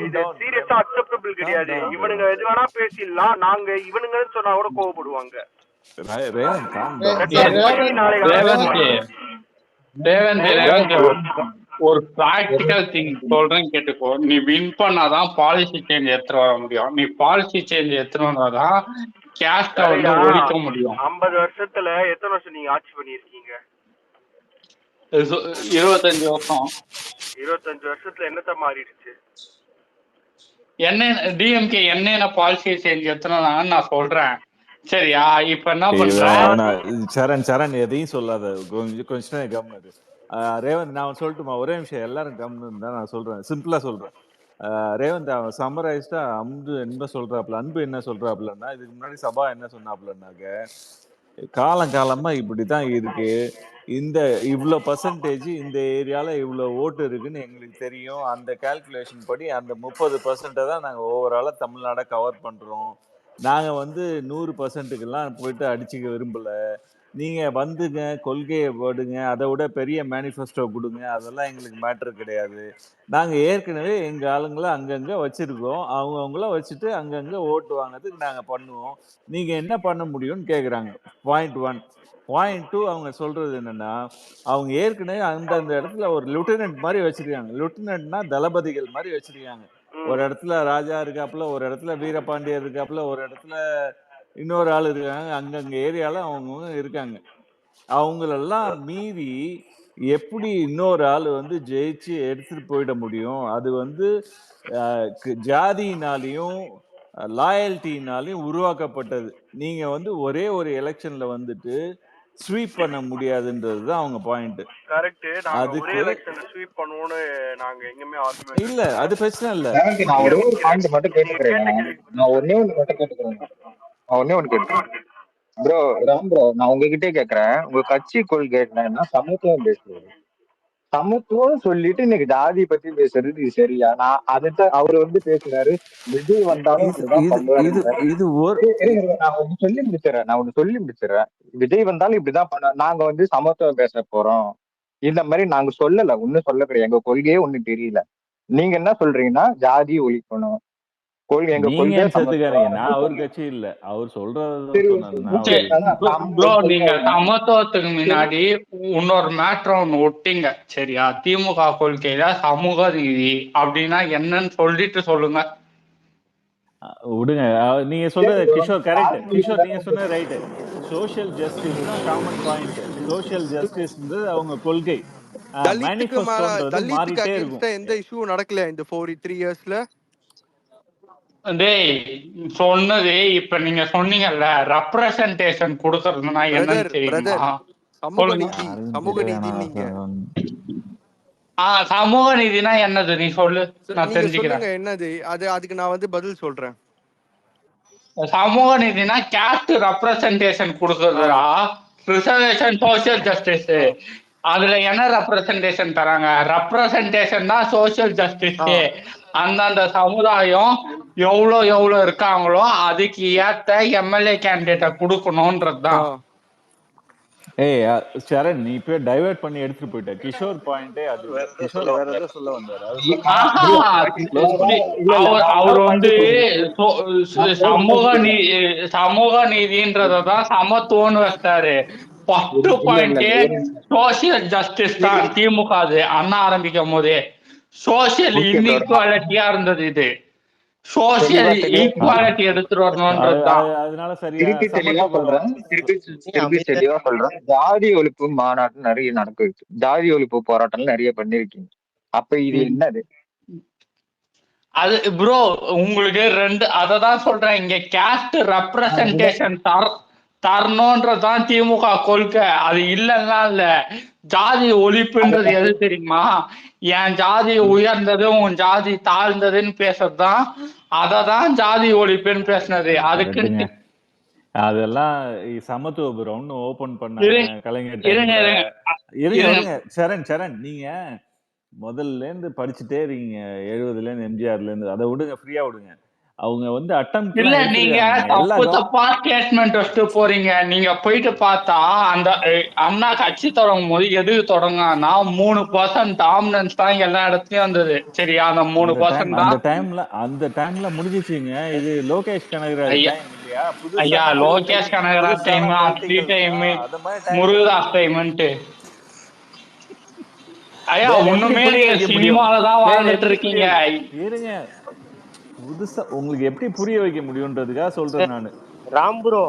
இது சீரியஸா அக்செப்டபிள் கிடையாது. இவனுங்க எது வேணா பேசிடலாம், நாங்க இவனுங்கன்னு சொன்னா கூட கோவப்படுவாங்க. ஒரு பிராக்டிக்கல் திங் சொல்றேன் கேட்டுக்கோ. நீ வின் பண்ணாதான் பாலிசி சேஞ்ச் எடுத்துட்டு வர முடியும். நீ பாலிசி சேஞ்ச் எடுத்துட்டு வந்தாதான் கேஸ்ட வந்து ஒழிக்க முடியும். 50 வருஷத்துல எத்தனை வருஷம் நீங்க ஆட்சி பண்ணிருக்கீங்க? 25 வருஷம். 25 வருஷத்துல என்னத்த மாறிடுச்சு? என்ன டிஎம்கே என்ன பாலிசி சேஞ்ச் எடுத்துனாங்கன்னு நான் சொல்றேன். சரியா? இப்ப என்ன பண்றேன்? சரண் எதையும் சொல்லாத, கொஞ்சம் கவனம். ரேவந்த் நான் சொல்லட்டுமா? ஒரே நிமிஷம், எல்லாரும் கவனம் தான் நான் சொல்றேன், சிம்பிளா சொல்றேன். ரேவந்த் அவன் சம்மரைஸ்டா அன்பு என்ன சொல்றாப்ல, அன்பு என்ன சொல்றாப்லன்னா, இதுக்கு முன்னாடி சபா என்ன சொன்னாப்லன்னாக்க, காலங்காலமா இப்படிதான் இருக்கு, இந்த இவ்வளோ பர்சன்டேஜ் இந்த ஏரியால இவ்வளோ ஓட்டு இருக்குன்னு எங்களுக்கு தெரியும், அந்த கால்குலேஷன் படி அந்த 30% தான் நாங்கள் ஓவராலா தமிழ்நாடை கவர் பண்றோம், நாங்க வந்து 100%க்கெல்லாம் போயிட்டு அடிச்சுக்க விரும்பல, நீங்க வந்துங்க கொள்கையை போடுங்க, அதை விட பெரிய மேனிஃபெஸ்டோ கொடுங்க, அதெல்லாம் எங்களுக்கு மேட்ரு கிடையாது, நாங்க ஏற்கனவே எங்க ஆளுங்களை அங்கங்க வச்சிருக்கோம், அவங்கவுங்கள வச்சுட்டு அங்கங்க ஓட்டு வாங்கிறதுக்கு நாங்க பண்ணுவோம், நீங்க என்ன பண்ண முடியும்னு கேக்குறாங்க. பாயிண்ட் 1. பாயிண்ட் 2 அவங்க சொல்றது என்னன்னா, அவங்க ஏற்கனவே அந்தந்த இடத்துல ஒரு லெப்டினன்ட் மாதிரி வச்சிருக்காங்க. லெப்டினன்ட்னா தளபதிகள் மாதிரி வச்சிருக்காங்க. ஒரு இடத்துல ராஜா இருக்காப்புல, ஒரு இடத்துல வீரபாண்டியர் இருக்காப்புல, ஒரு இடத்துல இன்னொரு ஆள் இருக்காங்க, அங்கங்க ஏரியால அவங்க இருக்காங்க. அவங்களெல்லாம் மீறி எப்படி இன்னொரு ஆள் வந்து ஜெயிச்சு எடுத்துட்டு போயிட முடியும்? அது வந்து ஜாதியினாலையும் லாயல்ட்டினாலையும் உருவாக்கப்பட்டது. நீங்க வந்து ஒரே ஒரு எலெக்ஷன்ல வந்துட்டு ஸ்வீப் பண்ண முடியாதுன்றதுதான் அவங்க பாயிண்ட். கரெக்ட். நாங்க ஒரே எலெக்ஷன்ல ஸ்வீப் பண்ணுவோம்னு நாங்க எங்கமே ஆர்குமென்ட் இல்ல, அது பிரச்சனை இல்ல. நான் ஒரே ஒரு பாயிண்ட் மட்டும் கேட்டுக்கிறேன். நான் ஒண்ணே ஒண்ணு கேட்டுக்கிறேன் ப்ரோ. ராம் ப்ரோ, நான் உங்ககிட்டே கேக்குறேன், உங்க கட்சி கொள்கை என்னன்னா சமத்துவம் பேசுறது. சமத்துவம் சொல்லிட்டு இன்னைக்கு ஜாதி பத்தி பேசுறது இது சரியா? நான் அதுதான் அவரு வந்து பேசுறாரு, விஜய் வந்தாலும் நான் ஒண்ணு சொல்லி முடிச்சிடறேன். விஜய் வந்தாலும் இப்படிதான் பண்ண, நாங்க வந்து சமத்துவம் பேச போறோம் இந்த மாதிரி நாங்க சொல்லல, ஒண்ணும் சொல்ல கிடையாது, எங்க கொள்கையே ஒண்ணு தெரியல. நீங்க என்ன சொல்றீங்கன்னா ஜாதி ஒழிக்கணும், நீங்க சமத்துவத்துக்கு முன்னாடி இன்னொரு மேட்ரு ஒண்ணு ஒட்டிங்க. சரியா? திமுக கொள்கையில சமூக நீதி அப்படின்னா என்னன்னு சொல்லிட்டு சொல்லுங்க. விடுங்க, நீங்க சொல்றது கிஷோர் கரெக்ட். கிஷோர் நீங்க சொன்னது ரைட். சோஷியல் ஜஸ்டிஸ் தான் காமன் பாயிண்ட். சோஷியல் ஜஸ்டிஸ் அவங்க கொள்கை. எந்த இஷ்யூ நடக்கல இந்த 3 இயர்ஸ்ல. டேய் சொன்னது இப்ப நீங்க சொன்னீங்கல்ல, ரெப்ரசன்டேஷன் கொடுக்கறதுனா என்னன்னு தெரியுமா? சமூக நீதி. நீங்க சமூக நீதினா என்னது நீ சொல்லு, நான் தெரிஞ்சுக்கிறேன். என்னது அது? அதுக்கு நான் வந்து பதில் சொல்றேன். சமூக நீதினா கேஸ்ட் ரெப்ரசன்டேஷன் கொடுக்கறதுடா. Reservation social justice. அதுல என்ன ரெப்ரசன்டேஷன் தராங்க? ரெப்ரசன்டேஷன் தான் சோசியல் ஜஸ்டிஸ். அந்தந்த சமுதாயம் எவ்வளவு இருக்காங்களோ அதுக்கு ஏத்த எம்எல்ஏ கேண்டிடேட்டை கொடுக்கணும்ன்றதுதான். சரண், நீ இப்ப டைவர்ட் பண்ணி எடுத்துட்டு போயிட்ட. கிஷோர் பாயிண்டே அது. கிஷோர் வேற ஏதோ சொல்ல வந்தாரு. அவர் வந்து சமூக நீதின்றதான் சமத்துவம்னு வச்சாரு. 10 பாயிண்டே சோசியல் ஜஸ்டிஸ் தான் திமுக. அது அண்ணா ஆரம்பிக்கும் போதே சோசியல் இன்இக்வாலிட்டியா இருந்தது. இது சோசியல் ஈக்குவாலிட்டி எடுத்துட்டு வரணும்ன்றதுதான். அதனால திருப்பி தெளிவா சொல்றேன், ஜாதி ஒழிப்பு மாநாட்டு நிறைய நடக்குது, ஜாதி ஒழிப்பு போராட்டம் நிறைய பண்ணிருக்கீங்க. அப்ப இது என்னது? அது ப்ரோ உங்களுக்கு அததான் சொல்றேன், இங்க கேஸ்ட் ரெப்ரசன்டேஷன் தரணும்ன்றதுதான் திமுக கொள்கை. அது இல்லைன்னா இல்ல. ஜாதி ஒழிப்புன்றது எது தெரியுமா? என் ஜாதி உயர்ந்தது உன் ஜாதி தாழ்ந்ததுன்னு பேசுறதுதான். அததான் ஜாதி ஒழிப்புன்னு பேசுனது. அதுக்கு அதெல்லாம் சமத்துவபுரம்னு ஓபன் பண்ண கலைஞர். சரண், நீங்க முதல்ல இருந்து படிச்சுட்டே இருக்கீங்க. 70ல இருந்து எம்ஜிஆர்ல இருந்து. அதை விடுங்க, ஃப்ரீயா விடுங்க. அவங்க வந்து இல்ல அட்டம்ப்ட்லாம் நீங்க எடுத்திருக்காங்க. எல்லா தப்பா ஸ்டேட்மெண்ட் வச்சுட்டு போறீங்க. நீங்க போயிட்டு பார்த்தா அந்த அண்ணா கட்சி தொடங்கும் போது எதுக்கு தொடங்கினா 3% டாமினன்ஸ் தான் எல்லா இடத்துலயும் வந்தது. சரியா? அந்த 3% தான் அந்த டைம்ல முடிஞ்சிச்சுங்க. இது லோகேஷ் கனகராஜ் ஐயா டைம் இல்லையா? ஐயா லோகேஷ் கனகராஜ் டைம், அட்லி டைம், முருகதாஸ் டைம்ன்ட்டு. ஐயா ஒண்ணுமே நீங்க சினிமாலதான் வாழ்ந்துட்டு இருக்கீங்க. இருங்க, புதுசா உங்களுக்கு எப்படி புரிய வைக்க முடியும்ன்றதுக்காக சொல்றேன் நானு. ராம் ப்ரோ,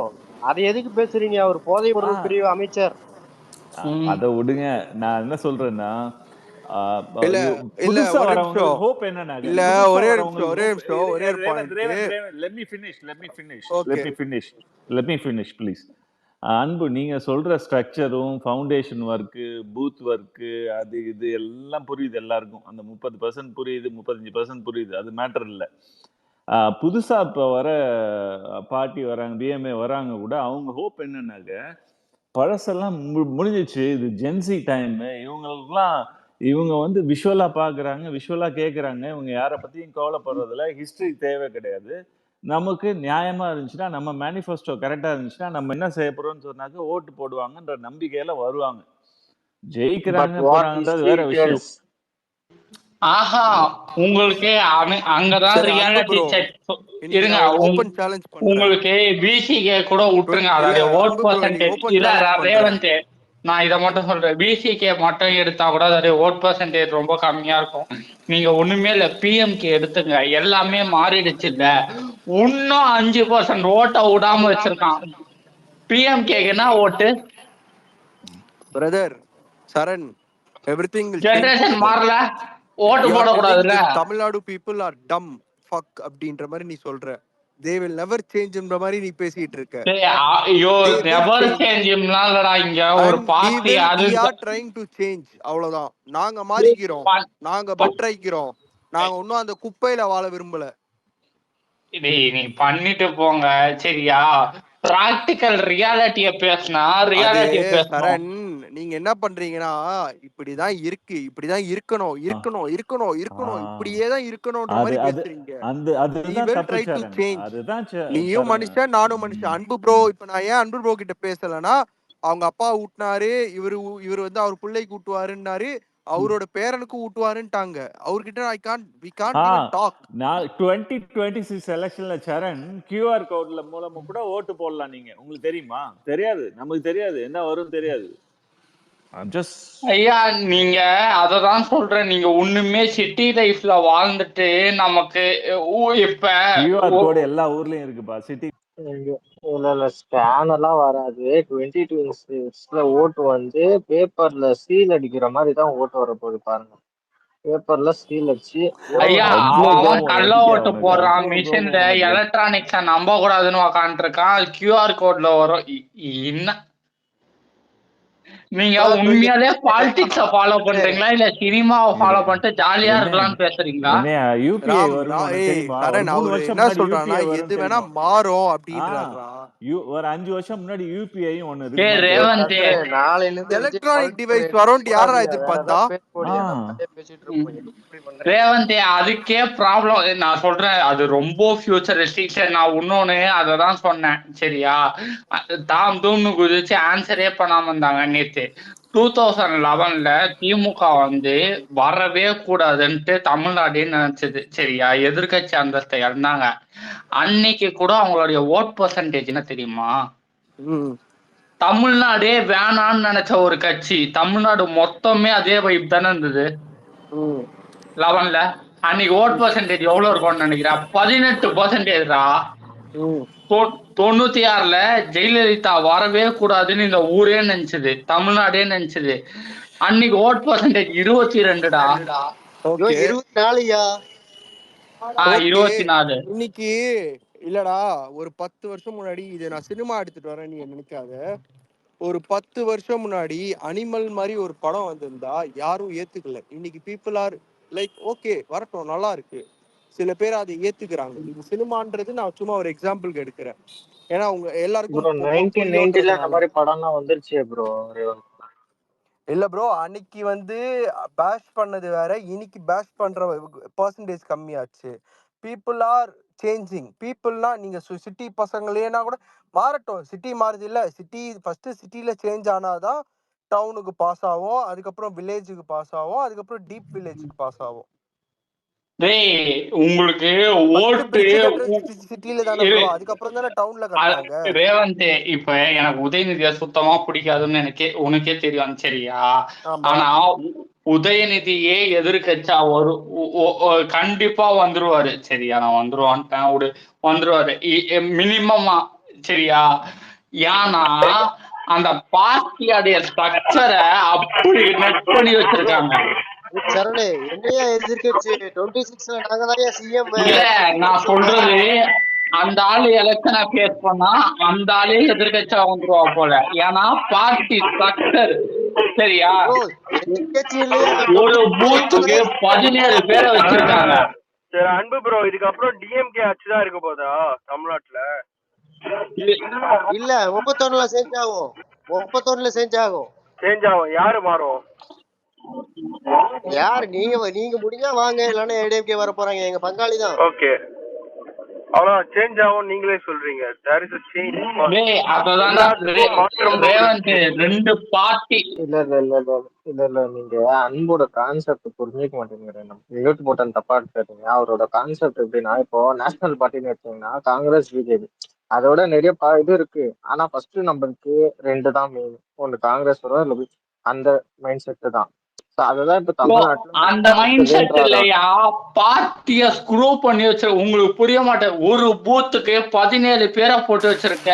அதை எதுக்கு பேசுறீங்க? அவர் போதை பொருள் பிரிவு அமைச்சர். அத விடுங்க. நான் என்ன சொல்றேன்னா, இல்ல இல்ல புதுசா ஒரே வரவங்க நிமிஷம் ஹோப் என்னன்னா, இல்ல ஒரே நிமிஷம் ஒரே ஒரு point. let me finish please. அன்பு, நீங்க சொல்ற ஸ்ட்ரக்சரும் ஃபவுண்டேஷன் ஒர்க்கு, பூத் ஒர்க்கு, அது இது எல்லாம் புரியுது எல்லாருக்கும். அந்த 30% புரியுது, 35% புரியுது. அது மேட்டர் இல்ல. புதுசா இப்ப வர பார்ட்டி வராங்க, பிஎம்ஏ வராங்க கூட, அவங்க ஹோப் என்னன்னாக்க, பழசெல்லாம் முடிஞ்சிச்சு, இது ஜென்சி டைம், இவங்க வந்து விஷுவலா பாக்குறாங்க, விஷுவலா கேக்குறாங்க, இவங்க யார பத்தியும் கவலைப்படுறதுல, ஹிஸ்டரி தேவை கிடையாது. நமக்கு நியாயமா இருந்துச்சுன்னா, நம்ம மேனிஃபெஸ்டோ கரெக்டா இருந்துச்சுன்னா, நம்ம என்ன செய்ய போறோம்னு சொன்னாக்க ஓட்டு போடுவாங்கன்ற நம்பிக்கையில வருவாங்க. ஜெயிக்கிறாங்க போறாங்கன்றது வேற விஷயம். ஆஹா, உங்களுக்கு அங்கதான் ரியாலிட்டி செக். இருங்க, உங்களுக்கு பிசிகே கூட விட்டுருங்க, அதாவது ஓட் பர்சன்டேஜ் இல்ல. ரேவந்த், நான் இதை மட்டும் சொல்றேன், பிசிகே மட்டும் எடுத்தா கூட அதாவது ஓட் பர்சன்டேஜ் ரொம்ப கம்மியா இருக்கும். நீங்க ஒண்ணுமே இல்ல, பிஎம்கே எடுத்துங்க, எல்லாமே மாறிடுச்சு இல்ல. இன்னும் 5% ஓட்டை விடாம வச்சிருக்கான். பிஎம்கேக்குன்னா ஓட்டு brother Saran, everything will generation மாறல, ஓட்டு போடக்கூடாதுல்ல. Tamil Nadu people are dumb fuck அப்படின்ற மாதிரி நீ சொல்ற. they will never changeன்ற மாதிரி நீ பேசிட்டு இருக்க. ஐயோ, never changeலாம் இல்லடா. இங்க ஒரு பார்ட்டி அது we are trying to change, அவ்வளவுதான். நாங்க மாறிக்கிறோம், நாங்க பெட்டரைக்கிறோம். நாங்க இன்னும் அந்த குப்பையில வாழ விரும்பல. நீ பண்ணிட்டு போங்க, சரியா? பிராக்டிக்கல் ரியாலிட்டிய பேசினா ரியாலிட்டிய பேசணும். நீங்க என்ன பண்றீங்கன்னா, இப்படிதான் இருக்கு, இப்படிதான் இருக்கணும், இருக்கணும், இருக்கணும், இருக்கணும், இப்படியே தான் இருக்கணும்ன்ற மாதிரி பேசுறீங்க. நீயும் மனுஷன், நானும் மனுஷன். அன்பு ப்ரோ, இப்ப நான் ஏன் அன்பு ப்ரோ கிட்ட பேசலன்னா, அவங்க அப்பா ஊட்டினாரு, இவரு வந்து அவர் பிள்ளை கூட்டுவாருன்னாரு, அவரோட பேரனுக்கு ஊட்டுவாருன்ட்டாங்க. அவர்கிட்ட we can't even talk. நான் 2026 எலெக்ஷன்ல சரண் QR கோட்ல மூலமா கூட ஓட்டு போடலாம். நீங்க உங்களுக்கு தெரியுமா? தெரியாது, நமக்கு தெரியாது, என்ன வரும் தெரியாது. ஐயா, நீங்க அததான் சொல்றேன், நீங்க ஒண்ணுமே சிட்டி லைஃப்ல வாழ்ந்துட்டு நமக்கு இப்ப QR கோட் எல்லா ஊர்லயும் இருக்குப்பா. சிட்டி இல்ல ஸ்கேன் எல்லாம் வராது. 2026ல ஓட்டு வந்து பேப்பர்ல சீல் அடிக்கிற மாதிரி தான் ஓட்டு வரப்போகுது பாருங்க. பேப்பர்ல சீல் அடிச்சு. ஐயா, அவன் கள்ள ஓட்டு போடுறான் மிஷின்ல. எலக்ட்ரானிக்ஸ நம்ப கூடாதுன்னு உக்காந்துட்டு இருக்கான். QR கோட்ல வரும். என்ன நீங்க உண்மையாலே பாலிடிக்ஸ ஃபாலோ பண்றீங்களா இல்ல சினிமாவை ஃபாலோ பண்ணிட்டு ஜாலியா இருக்கலாம்னு பேசுறீங்களா? என்ன சொல்றானா, எது வேணா மாறும் அப்படின்றாரா. ஒரு 5 வருஷம் முன்னாடி யூபிஐ ஒன்னு இருக்கு. ரேவந்த், எலக்ட்ரானிக் டிவைஸ் வரோன்ட்டு யாரா எதிர்பார்த்தா? ரேவந்த், அதுக்கே ப்ராப்ளம். நான் சொல்றேன், அது ரொம்ப ஃபியூச்சரிஸ்டிக். நான் இன்னொன்னு அததான் சொன்னேன், சரியா? தாம் தூம்னு குதிச்சு ஆன்சரே பண்ணாம இருந்தாங்க நேத்து. 2011ல திமுக வந்து வரவே கூடாதுன்ட்டு தமிழ்நாடே நினைச்சது, சரியா? எதிர்கட்சி அந்தஸ்தை இறந்தாங்க. அன்னைக்கு கூட அவங்களுடைய ஓட் பர்சன்டேஜ் என்ன தெரியுமா? தமிழ்நாடே வேணான்னு நினைச்ச ஒரு கட்சி, தமிழ்நாடு மொத்தமே அதே வைப் தானே இருந்தது 11ல. அன்னைக்கு ஓட் பர்சன்டேஜ் எவ்வளவு இருக்கும்னு நினைக்கிறேன்? 18%. 96ல ஜெயலலிதா வரவே கூடாதுன்னு இந்த ஊரே நினைச்சது, தமிழ்நாடே நினைச்சது. அன்னைக்கு ஓட் பர்சன்டேஜ் 22டா. 24. இன்னைக்கு இல்லடா, ஒரு 10 வருஷம் முன்னாடி, இது நான் சினிமா எடுத்துட்டு வரேன் நீ நினைக்காத, ஒரு 10 வருஷம் முன்னாடி அனிமல் மாதிரி ஒரு படம் வந்திருந்தா யாரும் ஏத்துக்கல. இன்னைக்கு பீப்புள் ஆர் லைக் ஓகே, வரட்டும், நல்லா இருக்கு. சில பேர் அதை ஏத்துக்கிறாங்க. இது சினிமான்றது நான் சும்மா ஒரு எக்ஸாம்பிளுக்கு எடுக்கிறேன். ஏன்னா அவங்க எல்லாருக்கும் 1990ல அந்த மாதிரி படம்லாம் வந்துருச்சு ப்ரோ. இல்ல ப்ரோ, அன்னைக்கு பேஷ் பண்ணது வேற, இன்னைக்கு பேஷ் பண்ற பர்சன்டேஜ் கம்மியாச்சு. People are changing. பீப்புள்னா நீங்க சிட்டி பசங்களேனா கூட மாறட்டும். சிட்டி மாறுது இல்ல, சிட்டி ஃபர்ஸ்ட் சிட்டில சேஞ்ச் ஆனாதான் டவுனுக்கு பாஸ் ஆகும், அதுக்கப்புறம் வில்லேஜுக்கு பாஸ் ஆகும், அதுக்கப்புறம் டீப் வில்லேஜுக்கு பாஸ் ஆகும். டேய் உங்களுக்கு ஓட்டு பிரிட்ஜ் கட்டுறது சிட்டில தானே ப்ரோ, அதுக்கப்புறம் தானே டவுன்ல கட்டினாங்க. ரேவந்த், இப்ப எனக்கு உதயநிதியை சுத்தமா பிடிக்காதுன்னு உனக்கே தெரியும் சரியா? ஆனா உதயநிதியே எதிர்கட்சா கண்டிப்பா வந்துருவாரு சரியா? நான் வந்துருவாரு மினிமமா சரியா? ஏன்னா அந்த பார்ட்டியோடைய ஸ்ட்ரக்சரை அப்படி நெட் பண்ணி வச்சிருக்காங்க. சரணே, என்னையா எதிர்கட்சி? 26ல நாங்க தான் சிஎம். இல்ல, நான் சொல்றது அந்த ஆளு எலெக்ஷனை பேஸ் பண்ணா அந்த ஆளே எதிர்கட்சியா வந்துருவா போல. ஏன்னா பார்ட்டி ஸ்ட்ரக்சர் சரியா? ஒரு பூத்துக்கு 17 பேரை வச்சிருக்காங்க. சரி அன்பு ப்ரோ, இதுக்கப்புறம் டிஎம்கே ஆட்சிதான் இருக்க போதா தமிழ்நாட்டுல? இல்ல 31ல சேஞ்ச் ஆகும். 31ல சேஞ்ச் ஆகும். சேஞ்ச் ஆகும். யாரு மாறும்? யார்? நீங்க முடிஞ்சா வாங்க, இல்லன்னா ஏடிஎம்கே வர போறாங்க, எங்க பங்காளி தான். ஓகே, அவ்வளவு சேஞ்ச் ஆகும் நீங்களே சொல்றீங்க. There is a change. ரெண்டு பார்ட்டி. இல்ல நீங்க அன்போட கான்செப்ட் புரிஞ்சுக்க மாட்டேங்கிறேன். மியூட் போட்டன் தப்பா எடுத்துறீங்க. அவரோட கான்செப்ட் எப்படின்னா, இப்போ நேஷனல் பார்ட்டின்னு வச்சீங்கன்னா காங்கிரஸ் பிஜேபி அதோட நிறைய இது இருக்கு. ஆனா ஃபர்ஸ்ட் நம்மளுக்கு 2 தான் மெயின். ஒண்ணு காங்கிரஸ் வரும், இல்ல அந்த மைண்ட் செட் தான். அந்த மைண்ட் செட் இல்லையா, பார்ட்டிய ஸ்க்ரூ பண்ணி வச்சு உங்களுக்கு புரிய மாட்டேன். ஒரு பூத்துக்கு 17 பேரை போட்டு வச்சிருக்க,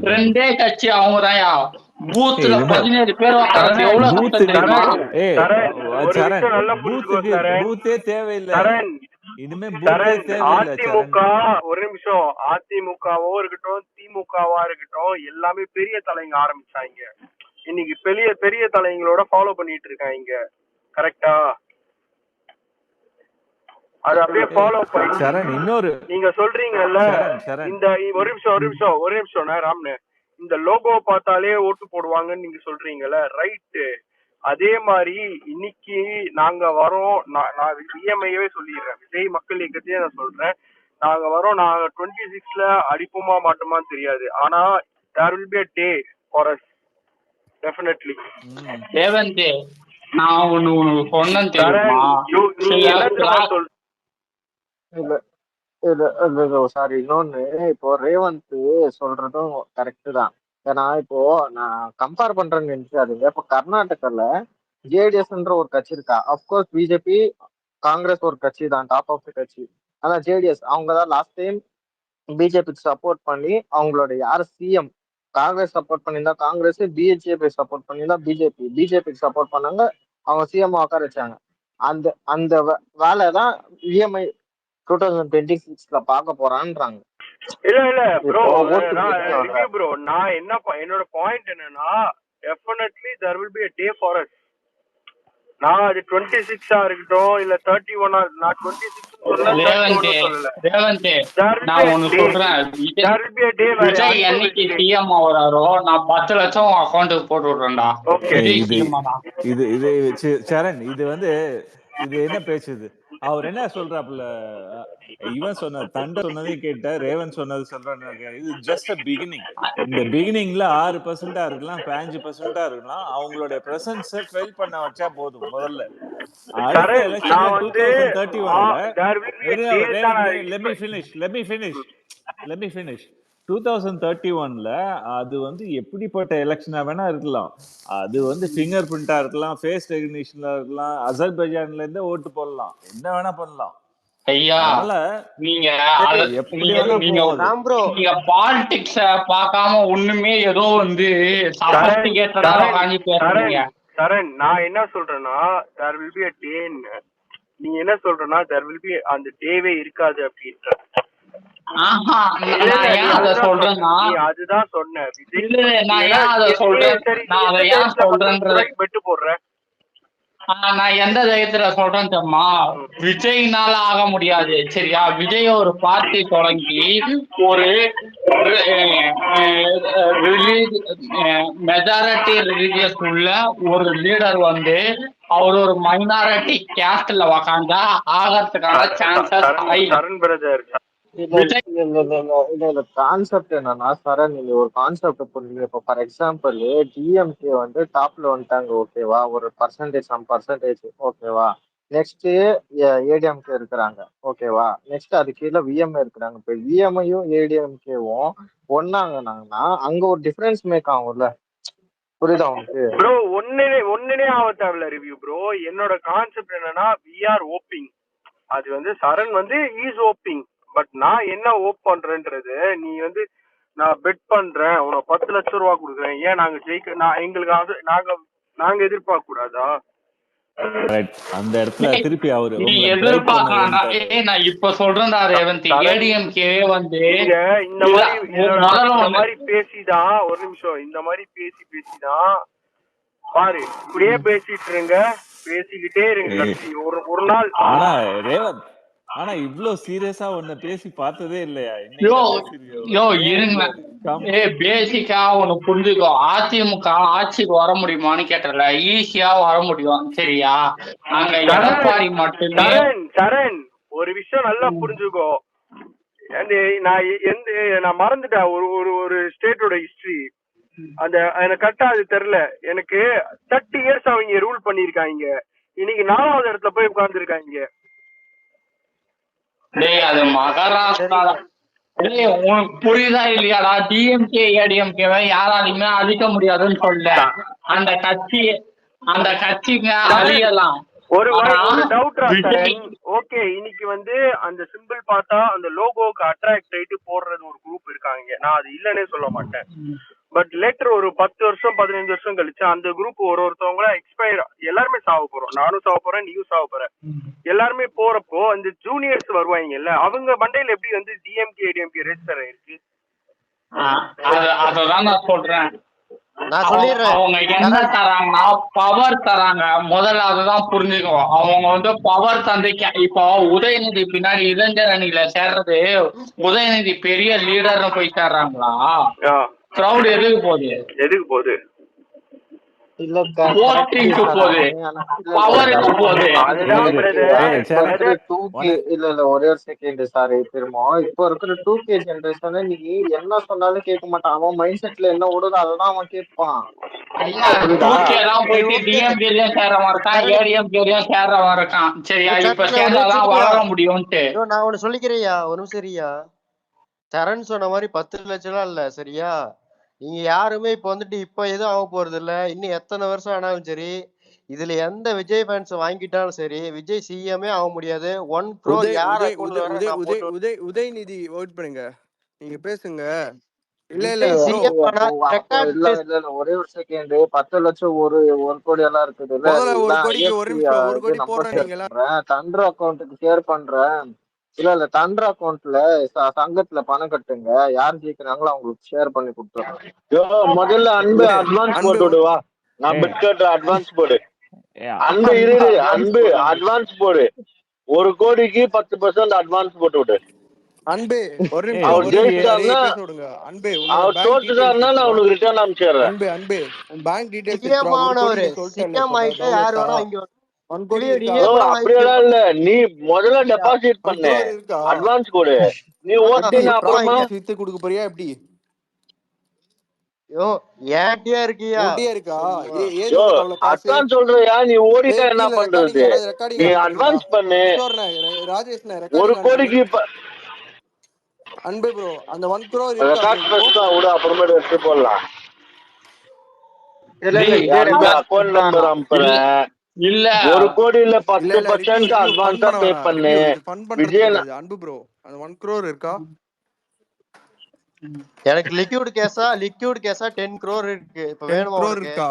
2 கட்சி அவங்க தான். பூத்துல 17 பேர் அதிமுக ஒரு நிமிஷம், அதிமுகவோ இருக்கட்டும் திமுகவா இருக்கட்டும் எல்லாமே பெரிய தலைங்க ஆரம்பிச்சாங்க. இன்னைக்கு பெரிய பெரிய தலைங்களோட ஃபாலோ பண்ணிட்டு இருக்காங்க. கரெக்டா? அது அப்படியே ஃபாலோ பண்ணி நீங்க சொல்றீங்கல்ல, இந்த ஒரு நிமிஷம் ராம்னு, இந்த லோகோ பார்த்தாலே ஓட்டு போடுவாங்கன்னு நீங்க சொல்றீங்கல்ல, ரைட்டு. அதே மாதிரி இன்னைக்கு நாங்க வரோம், நான் இஎம்ஐவே சொல்லிடுறேன், விஜய் மக்கள் இயக்கத்தையே நான் சொல்றேன். நாங்க வரோம், நாங்க 26ல அடிப்போமா மாட்டோமான்னு தெரியாது, ஆனா there will be a day for us definitely. Revanth, நான் ஒண்ணு சொன்னேன் தெரியுமா? சாரி, இன்னொன்னு, இப்போ ரேவந்த் சொல்றதும் கரெக்ட் தான். ஏன்னா இப்போ நான் கம்பேர் பண்றேன்னு நினைச்சாருங்க. இப்போ கர்நாடகால ஜேடிஎஸ்ன்ற ஒரு கட்சி இருக்கா. அப்கோர்ஸ் பிஜேபி காங்கிரஸ் ஒரு கட்சி தான், டாப் ஆஃப் த கட்சி. ஆனா ஜேடிஎஸ் அவங்க தான் லாஸ்ட் டைம் பிஜேபிக்கு சப்போர்ட் பண்ணி அவங்களோட யார் சிஎம், காங்கிரஸ் சப்போர்ட் பண்ணியிருந்தா காங்கிரஸ், பிஜேபி சப்போர்ட் பண்ணியிருந்தா பிஜேபிக்கு சப்போர்ட் பண்ணாங்க, அவங்க சிஎம் உட்கார வச்சாங்க. அந்த வேலை தான் இஎம்ஐ 2026ல பார்க்க போறான்றாங்க. இல்ல ப்ரோ, ப்ரோ நான் என்னோட பாயிண்ட் என்னன்னா, definitely there will be a day for us. நான் அது 26ஆ இருக்கட்டும் இல்ல 31ஆ, நான் 26 நான் ஒண்ணு சொல்றேன், விஜய் என்னைக்கு சிஎம் ஆகுறாரோ நான் 10 லட்சம் அக்கௌண்ட்டுக்கு போட்டு விடுறேன்டா. இது சரண், இது என்ன பேசுது? அவர் என்ன சொல்றாப்புல, இவன் சொன்னது தண்டை சொன்னதையும் கேட்ட, ரேவன் சொன்னது சொல்றாங்க. இது ஜஸ்ட் அ பிகினிங். இந்த பிகினிங்ல 6% இருக்கலாம், 5% இருக்கலாம். அவங்களுடைய பிரசன்ஸ் ஃபெயில் பண்ண வச்சா போதும். முதல்ல அடுத்த எலெக்ஷன் 2031ல let me finish 2031ல அது எப்படிப்பட்ட எலெக்ஷனா வேணா இருக்கலாம். அது ஃபிங்கர் பிரிண்டா இருக்கலாம், ஃபேஸ் ரெகக்னிஷன்ல இருக்கலாம், அசர்பைஜான்ல இருந்து ஓட்டு போடலாம், என்ன வேணா பண்ணலாம். ஐயா, நீங்க பாலிடிக்ஸ பார்க்காம ஒண்ணுமே ஏதோ சரண், நான் என்ன சொல்றேன்னா there will be a day. நீங்க என்ன சொல்றேன்னா there will be அந்த டேவே இருக்காது அப்படின்ற. அதுதான் சொன்னேன். பெட்டு போடுறேன் நான் எந்த தைரியத்துல சொல்றேன் தெரியுமா? விஜய்னால ஆக முடியாது சரியா? விஜய் ஒரு பார்ட்டி தொடங்கி ஒரு மெஜாரிட்டி ரிலீஜியஸ் உள்ள ஒரு லீடர் வந்து அவர் ஒரு மைனாரிட்டி கேஸ்ட்ல உக்காந்தா ஆகிறதுக்கான சான்சஸ் சரண் பிரதர் கான்செப்ட் என்னன்னா சரண், நீங்க ஒரு கான்செப்ட் புரிஞ்சுங்க. இப்போ ஃபார் எக்ஸாம்பிள் டிஎம்கே வந்து டாப்ல வந்துட்டாங்க, ஓகேவா, ஒரு பர்சன்டேஜ் சம் பர்சன்டேஜ், ஓகேவா. நெக்ஸ்ட் ஏடிஎம்கே இருக்கிறாங்க, ஓகேவா. நெக்ஸ்ட் அது கீழே விஎம்ஏ இருக்கிறாங்க. இப்போ விஎம்ஐயும் ஏடிஎம்கேவும் ஒன்னாங்கன்னா அங்க ஒரு டிஃபரன்ஸ் மேக் ஆகும்ல, புரியுதா உங்களுக்கு ப்ரோ? ஒன்னுனே ஆக தேவையில்ல ரிவ்யூ ப்ரோ. என்னோட கான்செப்ட் என்னன்னா வி ஆர் ஓப்பிங். அது வந்து சரண் வந்து இஸ் ஓப்பிங். பட் நான் என்ன ஓப் பண்றேன்றது, நீ வந்து நான் பெட் பண்றேன் உனக்கு 10 லட்சம் ரூபா கொடுக்குறேன், ஏன் நாங்க ஜெயிக்க எங்களுக்கு நாங்க எதிர்பார்க்க கூடாதா? அந்த இடத்துல திருப்பி அவரு நீ எதிர்பார்க்கலாம். நான் இப்ப சொல்றேன்டா ரேவந்த், ஏடிஎம்கே வந்து இந்த மாதிரி பேசிதான், ஒரு நிமிஷம், இந்த மாதிரி பேசிதான் பாரு, இப்படியே பேசிட்டு இருங்க, பேசிக்கிட்டே இருங்க ஒரு நாள். ஆனா ரேவந்த், ஆனா இவ்ளோ சீரியஸா ஒன்ன பேசி பார்த்ததே இல்லையா? இருங்க, பேசிக்கா ஒண்ணு புரிஞ்சுக்கோ. அதிமுக ஆட்சிக்கு வர முடியுமான்னு கேட்டல, ஈஸியா வர முடியும் சரியா? அங்க எடப்பாடி மட்டுமே. சரண் ஒரு விஷயம் நல்லா புரிஞ்சுக்கோ. நான் மறந்துட்டேன் ஒரு ஸ்டேட்டோட ஹிஸ்டரி. அந்த எனக்கு கரெக்டா அது தெரியல. எனக்கு 30 இயர்ஸ் அவங்க ரூல் பண்ணிருக்காங்க. இன்னைக்கு 4வது இடத்துல போய் உட்கார்ந்து இருக்காங்க. அது மகாராஷ்டிரா. உனக்கு புரியுதா இல்லையாடா? டிஎம்கே ஏடிஎம்கேவை யாராலையுமே அழிக்க முடியாதுன்னு சொல்ல. அந்த கட்சிங்க அழியலாம். ஒரு டவுட். ஓகே, இன்னைக்கு வந்து அந்த சிம்பிள் பார்த்தா அந்த லோகோக்கு அட்ராக்ட் ஆயிட்டு போடுறது ஒரு குரூப் இருக்காங்க, நான் அது இல்லன்னே சொல்ல மாட்டேன். பட் லேட்டர் ஒரு 10 வருஷம் 15 வருஷம் கழிச்சு அந்த குரூப் ஒருத்தவங்கள எக்ஸ்பயர், எல்லாருமே சாவ போறோம், நானும் சாவ போறேன், நீயும் சாவ போற, எல்லாருமே போறப்போ அந்த ஜூனியர்ஸ் வருவாங்கல்ல, அவங்க மண்டையில எப்படி வந்து டிஎம்கே ஏடிஎம்கே ரெஜிஸ்டர் ஆயிருக்கு? அததான் நான் சொல்றேன். நான் சொல்லிடுறேன். அவங்க என்ன தராங்கன்னா பவர் தராங்க. முதல்ல அதுதான் புரிஞ்சுக்குவோம். அவங்க வந்து பவர் தந்து இப்போ உதயநிதி பின்னாடி இளைஞர் அணியில சேர்றது, உதயநிதி பெரிய லீடர்னு போய் சேர்றாங்களா? கிரௌட் எதுக்கு போகுது? ஓட்டிங்க்கு போகுது, பவருக்கு போகுது. இல்ல ஒரே ஒரு செகண்ட் சாரி திரும்ப. இப்போ இருக்கிற 2K ஜெனரேஷன் நீங்க என்ன சொன்னாலும் கேட்க மாட்டான். அவன் மைண்ட் செட்ல என்ன ஓடுதோ அததான் அவன் கேட்பான். நான் ஒண்ணு சொல்லிக்கிறியா, ஒரு நிமிஷம் சரியா? சரண் சொன்ன மாதிரி 10 லட்சம் எல்லாம் இல்ல சரியா? நீங்க யாருமே இப்ப வந்துட்டு இப்ப எதுவும் ஆக போறது இல்ல. இன்னும் எத்தனை வருஷம் ஆனாலும் சரி, இதுல எந்த விஜய் ஃபேன்ஸ் வாங்கிட்டாலும் சரி, விஜய் சிஎம்ஏ ஆக முடியாது. 1 crore யார் அக்கவுண்ட்ல வர உதயநிதி ஓட் பண்ணுங்க, நீங்க பேசுங்க. இல்ல ஒரே ஒரு செகண்ட். 10 லட்சம் ஒரு கோடி எல்லாம் இருக்குது. தண்டர் அக்கௌண்ட்டுக்கு ஷேர் பண்றேன். இல்ல தண்டர் அக்கௌண்ட்ல சங்கத்துல பணம் கட்டுங்க, யார் ஜெயிக்கிறாங்களோ அவங்களுக்கு ஷேர் பண்ணி கொடுத்துறேன். முதல்ல அன்பு அட்வான்ஸ் போட்டு விடுவா. நான் பிட் கட்டுற அட்வான்ஸ் போடு. அன்பு அட்வான்ஸ் போடு. 1 கோடிக்கு 10% அட்வான்ஸ் போட்டு விடு. அன்பு ஒரு அவர் ஜெயிச்சாருன்னா அவர் தோத்துட்டாருன்னா நான் உனக்கு ரிட்டர்ன் அனுப்பிச்சிடுறேன். அன்பு பேங்க் டீடைல்ஸ் அப்படியெல்லாம் இல்ல, நீ முதல்ல டெபாசிட் பண்ணு, அட்வான்ஸ் கொடு, நீ ஓட்டி அப்புறமா வித்து கொடுக்க போறியா எப்படி? அதான் சொல்றியா? நீ ஓடிட்டா என்ன பண்றது? நீ அட்வான்ஸ் பண்ணு. ராஜேஷ் 1 கோடிக்கு அன்பு ப்ரோ அந்த 1 crore விட அப்புறமேட்டு எடுத்து போடலாம். அக்கௌண்ட் நம்பர் அனுப்புறேன். இல்ல 1 கோடி இல்ல 10% அட்வான்ஸா பே பண்ணு. விஜய் அன்பு ப்ரோ அந்த 1 crore இருக்கா? எனக்கு லிக்விட் கேஷா 10 crore இருக்கு. இப்ப வேணுமா இருக்கா?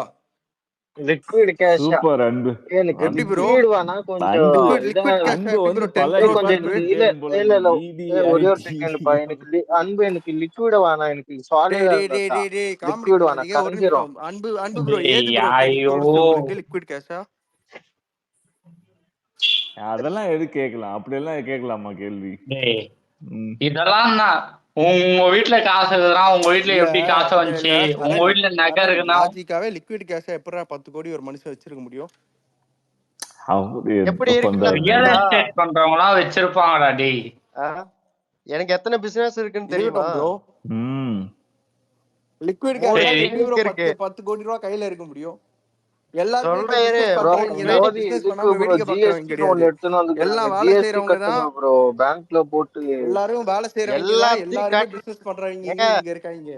லிக்விட் கேஷ் சூப்பர் அன்பு. எனக்கு லிக்விட் வேணா கொஞ்சம் அன்பு வந்து பல கொஞ்சம் இல்ல ஒரே ஒரு செகண்ட் பா. எனக்கு அன்பு எனக்கு லிக்விட் வேணா, எனக்கு சாலிடா லிக்விட் வேணா. அன்பு ப்ரோ ஏது ப்ரோ லிக்விட் கேஷா? அதெல்லாம் எது கேட்கலாம், அப்படியெல்லாம் கேட்கலாமா கேள்வி? டேய் இதெல்லாம் உங்க வீட்டுல காசு இருக்குதுன்னா உங்க வீட்டுல எப்படி காசு வந்துச்சு? உங்க வீட்டுல நகை இருக்குன்னா லாஜிக்காவே லிக்விட் கேஷ் எப்படா 10 கோடி ஒரு மனுஷன் வச்சிருக்க முடியும்? எப்படி ரியல் எஸ்டேட் பண்றவங்களா வச்சிருப்பாங்கடா டேய். எனக்கு எத்தனை பிசினஸ் இருக்குன்னு தெரியுமா ப்ரோ? லிக்விட் கேஷ் 10 கோடி ரூபாய் கையில இருக்க முடியும். எல்லாரும் வேலை செய்யறவங்க தான் பேங்க்ல போட்டு எல்லாரும் வேலை செய்யறவங்க எல்லாரும் பிசினஸ் பண்றவங்க இங்க இருக்காங்க.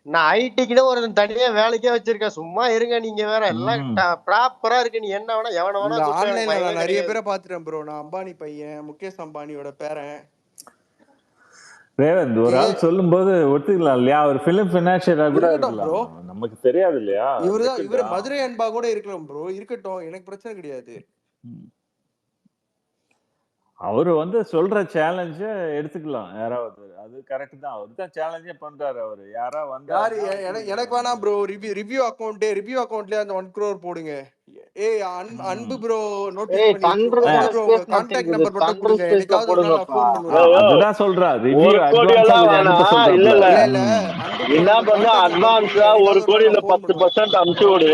நான் ஐடிக்குன்னு ஒரு தனியா வேலைக்கே வச்சிருக்கேன். சும்மா இருங்க நீங்க வேற எல்லாம் ப்ராப்பரா இருக்கு. நீ என்ன வேணா எவன வேணா ஆன்லைன்ல நான் நிறைய பேரை பாத்துட்டேன் ப்ரோ. நான் அம்பானி பையன், முகேஷ் அம்பானியோட பேரன் ரேவந்த் ஒரு ஆள் சொல்லும் போது ஒத்துக்கலாம் இல்லையா? அவர் பிலிம் பினான்சியரா கூட இருக்கலாம், நமக்கு தெரியாது இல்லையா? இவரு மதுரை அன்பா கூட இருக்கலாம் ப்ரோ. இருக்கட்டும், எனக்கு பிரச்சனை கிடையாது. அவரு வந்து சொல்ற சேலஞ்ச எடுத்துக்கலாம் யாராவது. அது கரெக்ட் தான், அவரு தான் சேலஞ்சே பண்றாரு. அவரு யாரா வந்தா எனக்கு வேணா ப்ரோ ரிவ்யூ அக்கவுண்ட்லயே அந்த 1 crore போடுங்க. ஏய் அன்பு ப்ரோ நோட்டீஸ் பண்ணி கான்டாக்ட் நம்பர் மட்டும் கொடுங்க. எனக்காவது ஒரு நாள் ஃபோன் பண்ணுங்க. அதுதான் சொல்றா ரிவ்யூ அட்வான்ஸ் இல்ல இல்ல என்ன பண்ண அட்வான்ஸா 1 கோடியில 10% அனுப்பிச்சு விடு.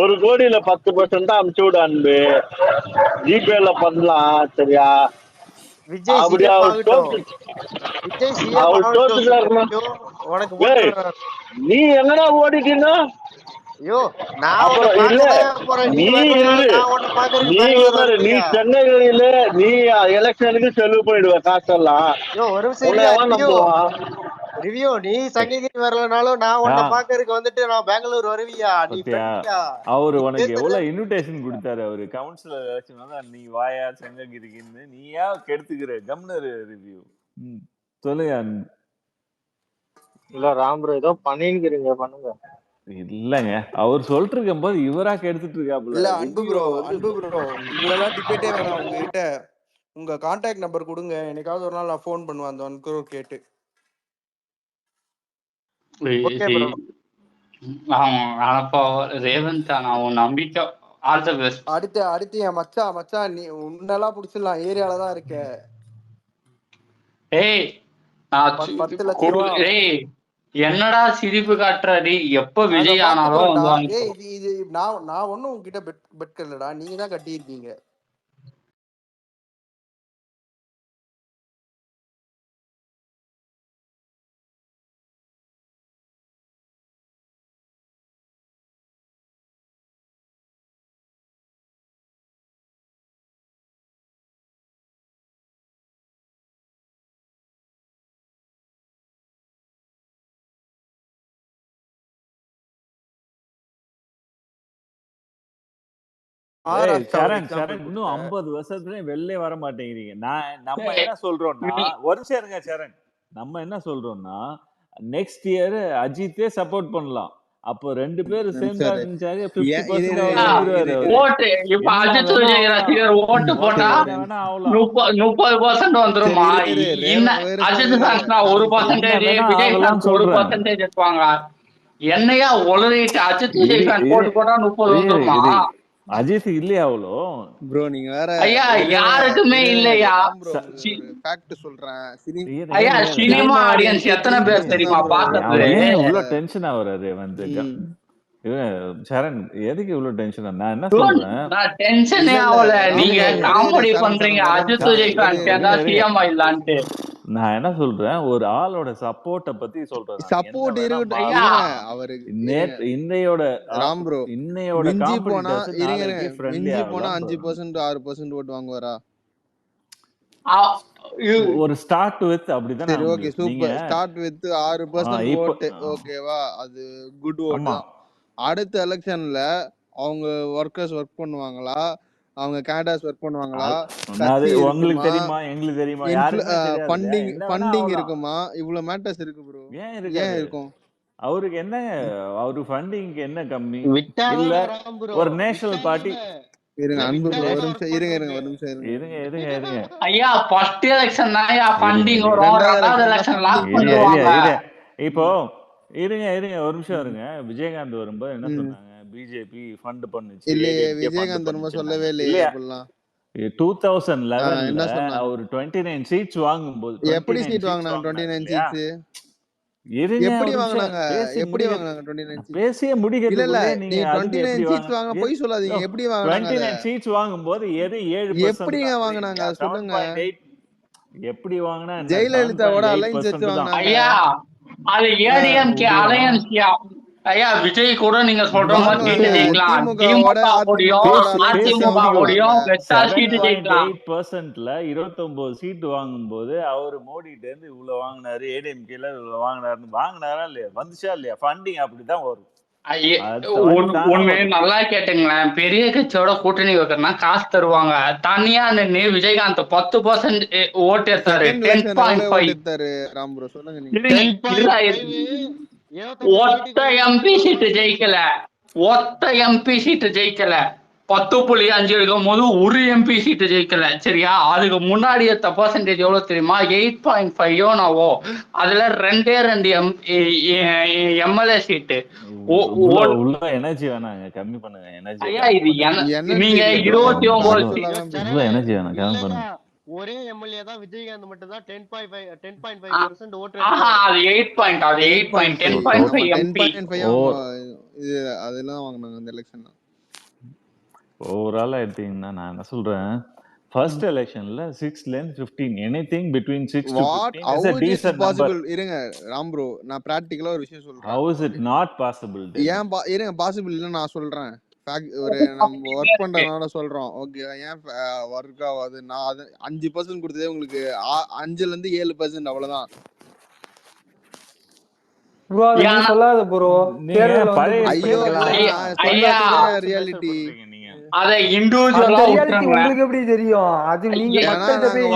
1 கோடியில 10% அனுப்பிச்சு விடு அன்பு. ஜிபேல பண்ணலாம் சரியா? விஜய் அப்படியே நீ எங்கடா ஓடிட்டீங்க? நீ சென்னையில நீ எலெக்ஷனுக்கு செலவு பண்ணிடுவ காசெல்லாம். ரிவ்யூ நீ சங்ககிரி வரலனாலும் நான் உன்னை பாக்கறதுக்கு வந்துட்டு நான் பெங்களூர் வருவியா? நீ அவரு உனக்கு எவ்வளவு இன்விடேஷன் கொடுத்தாரு அவரு கவுன்சிலர் எலெக்ஷன் வந்து. நீ வாயா சங்ககிரிக்குன்னு நீயா கெடுத்துக்கிற கம்னர் ரிவ்யூ சொல்லுங்க. இல்ல ராம்ப்ரோ ஏதோ பண்ணிருக்கீங்க பண்ணுங்க. இல்லங்க அவர் சொல்லிட்டு இருக்கும் போது இவரா கெடுத்துட்டு இருக்காப்ல. இல்ல அன்பு ப்ரோ இவ்வளவுதான் டிபேட்டே வேணாம். உங்ககிட்ட உங்க கான்டாக்ட் நம்பர் கொடுங்க. எனக்காவது ஒரு நாள் நான் ஃபோன் பண்ணுவேன் அந்த 1 crore கேட்டு. ரேவந்த் நம்பிக்கை ஆல் தி பெஸ்ட். அடுத்து என் மச்சான் நீ உன்னெல்லாம் புடிச்சிடலாம். ஏரியால தான் இருக்க. ஏய் 10 லட்சம் என்னடா சிரிப்பு காட்டுறாடி? எப்ப விஜய் ஆனாலும் நான் ஒன்னும் உங்ககிட்ட பெட் கட்டலடா, நீங்க தான் கட்டியிருக்கீங்க. இன்னும் 50 வருஷத்துல வெளியே வர மாட்டேங்கிறீங்க. நம்ம என்ன சொல்றோம்னா ஒரு சேருங்க சரண், நம்ம என்ன சொல்றோம்னா நெக்ஸ்ட் இயர் அஜித்தே சப்போர்ட் பண்ணலாம். அப்போ 2 பேரும் சேர்ந்து 50% ஓட்டு. இப்ப அஜித் விஜய் ரசிகர் ஓட்டு போட்டா 30% வந்துருமா? அஜித் ஃபேன்ஸ்னா 1%, விஜய் ஃபேன்ஸ் 1% இருப்பாங்க. என்னையா உளறிட்டு அஜித் விஜய் ஃபேன் போட்டு போட்டா 30 வந்துருமா? அஜித் இல்லையா அவ்வளோ ப்ரோ? நீங்க வேற ஐயா யாருக்குமே இல்லையா? ஃபேக்ட் சொல்றேன். ஐயா சினிமா ஆடியன்ஸ் எத்தனை பேர் தெரியுமா பார்த்தது? இவ்ளோ டென்ஷன் ஆவறாரு வந்து சரண். எதுக்கு இவ்வளவு டென்ஷன்? நான் என்ன சொல்றேன், நான் டென்ஷனே ஆவல. நீங்க காமெடி பண்றீங்க. அஜித் விஜய் ஃபேன் கேட்டா சிஎம் இல்லன்ட்டு. நான் என்ன சொல்றேன், ஒரு ஆளோட சப்போர்ட்ட பத்தி சொல்றேன். சப்போர்ட் இருக்கட்டும். அவருக்கு இன்னையோட ராம் ப்ரோ இன்னையோட மிஞ்சி போனா 5% 6% ஓட்டு வாங்குவாரா? ஒரு ஸ்டார்ட் வித் அப்படிதான். சரி ஓகே சூப்பர். ஸ்டார்ட் வித் 6% ஓட்டு ஓகேவா? அது குட் ஓட். அடுத்த எலெக்ஷன்ல அவங்க ஒர்க்கர்ஸ் ஒர்க் பண்ணுவாங்களா? அவங்க கேண்டர்ஸ் ஒர்க் பண்ணுவாங்களா? அது உங்களுக்கு தெரியுமா? எங்களுக்கு தெரியுமா? ஃபண்டிங் இருக்குமா? இவ்வளவு மேட்டர்ஸ் இருக்கு ப்ரோ. ஏன் இருக்கும்? அவருக்கு என்ன, அவரு ஃபண்டிங்க்கு என்ன கம்மி? இல்ல ஒரு நேஷனல் பார்ட்டி. இருங்க அன்பு ப்ரோ ஒரு நிமிஷம் இருங்க. ஐயா ஃபர்ஸ்ட் எலெக்ஷன் தான்யா ஃபண்டிங் வரும். ரெண்டாவது எலெக்ஷன் லாக் பண்ணுவாங்க. இப்போ இருங்க ஒரு நிமிஷம் இருங்க. விஜயகாந்த் வரும்போது என்ன சொன்னாங்க, பிஜேபி ஃபண்ட் பண்ணுச்சு, இல்லையே ஏடிஎம்கே ஃபண்ட் விஜயகாந்த் நம்ம சொல்லவே பண்ணுச்சுன்னாங்க இல்லையே இல்லையா? அப்படிலாம். 2011ல என்ன சொன்னாங்க? அவர் 29 சீட்ஸ் வாங்கும்போது எப்படி 29 சீட் சீட்ஸ் வாங்கினாங்க? வாங்கினாரு 29 இல்லையா? சீட்ஸ் இருங்க எப்படி ஒரு நிமிஷம் வாங்கினாங்க? பேசி எப்படி முடிக்க, வாங்கினாங்க 29 சீட்ஸ்? பேசிய இல்ல இல்ல, முடிக்கிறதுக்குள்ளே நீ நீங்க அதுக்கு 29 எப்படி சீட்ஸ் வாங்க வாங்க பொய் சொல்லாதீங்க. எப்படி வாங்கினாங்க அத? 29 சீட்ஸ் வாங்கும்போது எது 7% எப்படிங்க தான் வாங்கினாங்க சரிங்களா? அத சொல்லுங்க. 7.8 எப்படி வாங்கினா என்ன? ஜெயலலிதாவோட அலைன்ஸ் வச்சு 7.8% தான். வாங்கினாங்க. ஐயா அது ஏடிஎம்கே விடுவோம். அலையன்ஸ். ஐயா விஜய் கூட நீங்க சொல்ற மாதிரி வாங்கலாங்க. சீட்டு ஜெயிக்கலாம். திமுகவோட திமுக கூடயும் அலைன்ஸ் வச்சு அதிமுக வாங்கலாங்க. கூடயும் வெச்சா சீட்டு ஜெயிக்கலாம். 7.8%ல 29 சீட் வாங்கும்போது அவரு மோடிட்ட இருந்து இவ்வளவு வாங்கினாரு, ஏடிஎம்கேல இவ்வளவு வாங்கினாரா இல்லையா? வந்துச்சா இல்லையா? ஃபண்டிங் அப்படிதான் வரும். அடுத்த வாட்டி தானா ஒண்ணு வரும். நல்லா கேட்டுங்களேன், பெரிய கட்சியோட கூட்டணி வைக்கிறனா காசு தருவாங்க. தனியா நின்னு விஜயகாந்த் 10% ஓட்டு எடுத்தாரு. செகண்ட் எலெக்ஷன் எவ்வளவு ஓட்டு 10.5. எடுத்தாரு ராம் ப்ரோ சொல்லுங்க நீங்க. 10.5 ஒத்த எம்பி சீட்டு ஜெயிக்கல. ஒத்த எம்பி சீட்டு ஜெயிக்கல. 10.5 இருக்கும் போது ஒரு எம்பி சீட்டு ஜெயிக்கல. சரியா? அதுக்கு முன்னாடி எடுத்த பர்சன்டேஜ் எவ்வளவு தெரியுமா? 8.5 நாவோ. அதுல 2 எம்எல்ஏ சீட்டு. உள்ள எனர்ஜி வேணாங்க, கம்மி பண்ணுங்க எனர்ஜி. ஐயா இது நீங்க எனர்ஜி 29 எனர்ஜி வேணாம், கம்மி பண்ணுங்க. ஒரே எம்எல்ஏ தான் விஜயகாந்த் மட்டும் தான் 10.5% ஓட்டு அது 8 அது 8 10.5 எம்பி. 10.5 இது அதெல்லாம் வாங்குனாங்க அந்த எலெக்ஷன்ல. ஓவராலா எடுத்தீங்கன்னா நான் என்ன சொல்றேன், ஃபர்ஸ்ட் எலெக்ஷன்ல 6ல இருந்து 15, anything between 6 to 15 is a decent number. இருங்க ராம் ப்ரோ, நான் பிராக்டிகலா ஒரு விஷயம் சொல்றேன். How is it not possible? ஏன் இருங்க, பாசிபிள் இல்ல நான் சொல்றேன். ஒரு நம்ம ஒர்க் பண்றதுனால சொல்றோம். ஓகே, ஏன் ஒர்க் ஆகாது? நான் அது 5% கொடுத்ததே உங்களுக்கு 5ல இருந்து 7% அவ்வளவுதான். சொல்லாத ப்ரோ. ஐயோ ரியாலிட்டி. அத இண்டிவிஜுவலா உங்களுக்கு எப்படி தெரியும்? அது நீங்க மக்கள்கிட்ட போய்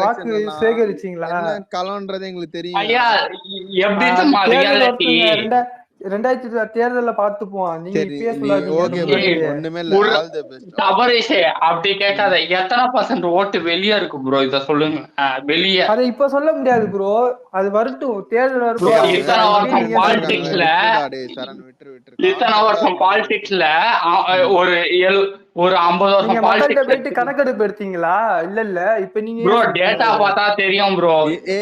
வாக்கு சேகரிச்சீங்களா? என்ன கலன்றது எங்களுக்கு தெரியும். ஐயா எப்படி தெரியுமா ரியாலிட்டி? 2000 தேர்தல்ல பாத்துப்போம். நீங்க இப்பயே சொல்லாதீங்க. ஒண்ணுமே இல்ல. All the best. தபரிஷே அப்படி கேட்காத. எத்தனை % ஓட்டு வெளிய இருக்கு ப்ரோ? இத சொல்லுங்க. வெளிய அத இப்ப சொல்ல முடியாது ப்ரோ. அது வரட்டும், தேர்தல் வரட்டும். இத்தனை வருஷம் பாலிடிக்ஸ்ல ஒரு 50 வருஷம் மக்கள்கிட்ட போயிட்டு கணக்கெடுப்பு எடுத்தீங்களா? இல்ல இப்ப நீங்க ப்ரோ டேட்டா பார்த்தா தெரியும் ப்ரோ.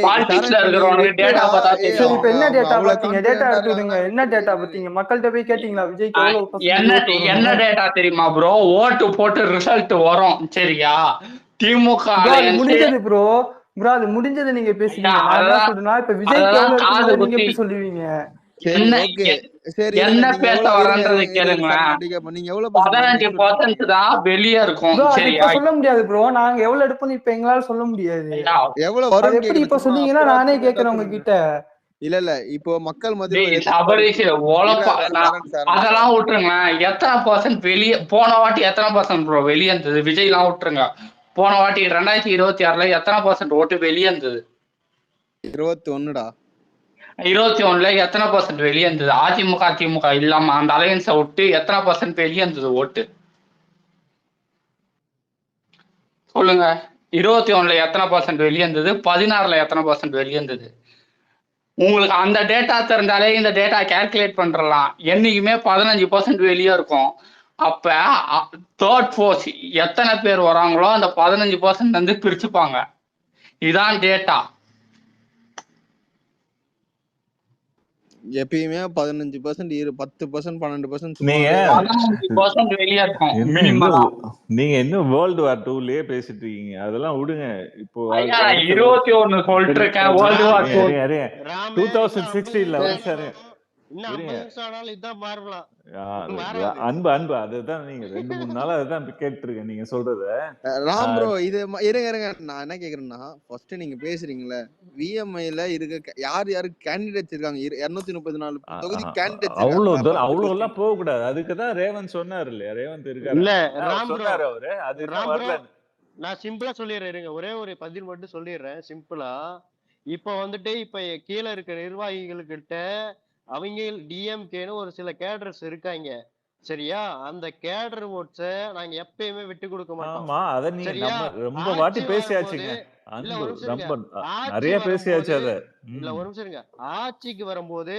பாலிடிக்ஸ்ல இருக்கிறவங்க டேட்டா பார்த்தா தெரியும். இப்ப என்ன டேட்டா பாத்தீங்க? டேட்டா எடுத்து விடுங்க. என்ன டேட்டா பாத்தீங்க? மக்கள்கிட்ட போய் கேட்டீங்களா விஜய்க்கு எவ்வளவு? என்ன டேட்டா தெரியுமா ப்ரோ? ஓட்டு போட்டு ரிசல்ட் வரும். சரியா? திமுக முடிஞ்சது ப்ரோ. அது முடிஞ்சது. நீங்க பேசுறீங்க. நான் சொல்றேன், இப்ப விஜய்க்கு எவ்வளவு நீங்க எப்படி சொல்லுவீங்க? என்ன பேச வரன்றது கேளுங்களேன். 15% தான் வெளியே இருக்கும். சரியா? சொல்ல முடியாது ப்ரோ. நாங்க எவ்வளவு எடுப்போம் இப்ப எங்களால சொல்ல முடியாது. எவ்வளவு வரும் எப்படி இப்ப சொன்னீங்கன்னா நானே கேக்குறேன் உங்ககிட்ட. இல்ல இப்போ மக்கள் மத்தியில அதெல்லாம் விட்டுருங்களேன். எத்தனை % வெளியே போன வாட்டி? எத்தனை % ப்ரோ வெளியே இருந்தது? விஜய் எல்லாம் விட்டுருங்க. போன வாட்டி 2026ல எத்தனை % ஓட்டு வெளியே இருந்தது? 21டா. 21ல எத்தனை % வெளியே இருந்தது? அதிமுக இல்லாம அந்த அலையன்ஸை விட்டு எத்தனை % வெளியே இருந்தது ஓட்டு சொல்லுங்க. 21ல எத்தனை % வெளியே இருந்தது? 16ல எத்தனை % வெளியே இருந்தது? உங்களுக்கு அந்த டேட்டா தெரிஞ்சாலே இந்த டேட்டா கால்குலேட் பண்றலாம். என்னைக்குமே 15% வெளியே இருக்கும். அப்ப தேர்ட் ஃபோர்ஸ் எத்தனை பேர் வராங்களோ அந்த 15% வந்து பிரிச்சுப்பாங்க. இதான் டேட்டா. எப்பயுமே 15%, 10%, 12% வெளியே இருக்கும். நீங்க இன்னும் வேர்ல்டு வார் 2லயே பேசிட்டு இருக்கீங்க. அதெல்லாம் விடுங்க. இப்போ 21 சொல்லிட்டு இருக்கேன். வேர்ல்டு வார் 2016ல சார் அன்பு அதுதான் நீங்க 2-3 நாளா அதுதான் கேட்டு இருக்கேன் நீங்க சொல்றத. ராம் ப்ரோ இது இருங்க நான் என்ன கேக்குறேன்னா, ஃபர்ஸ்ட் நீங்க பேசுறீங்களே விஎம்ஐல இருக்க யாரு கேண்டிடேட்ஸ் இருக்காங்க? 234 தொகுதி கேண்டிடேட்ஸ். அவ்வளவு எல்லாம் போக கூடாது. அதுக்குதான் ரேவந்த் சொன்னாரு இல்லையா? ரேவந்த் இருக்காரு இல்ல ராம் சொன்னாரு அவரு. அது வரல. நான் சிம்பிளா சொல்லிடுறேன். இருங்க, ஒரே ஒரு பதில் மட்டும் சொல்லிடுறேன் சிம்பிளா. இப்ப வந்துட்டு இப்ப கீழே இருக்க நிர்வாகிகள்கிட்ட அவங்க டிஎம்கேன்னு ஒரு சில கேடர்ஸ் இருக்காங்க. சரியா? அந்த கேடர் ஓட்ஸ நாங்க எப்பயுமே விட்டு கொடுக்க மாட்டோம். ஆமா, அத நீங்க ரொம்ப வாட்டி பேசியாச்சுங்க. ரொம்ப நிறைய பேசியாச்சு. அத இல்ல ஒரு நிமிஷம் இருங்க. ஆட்சிக்கு வரும்போது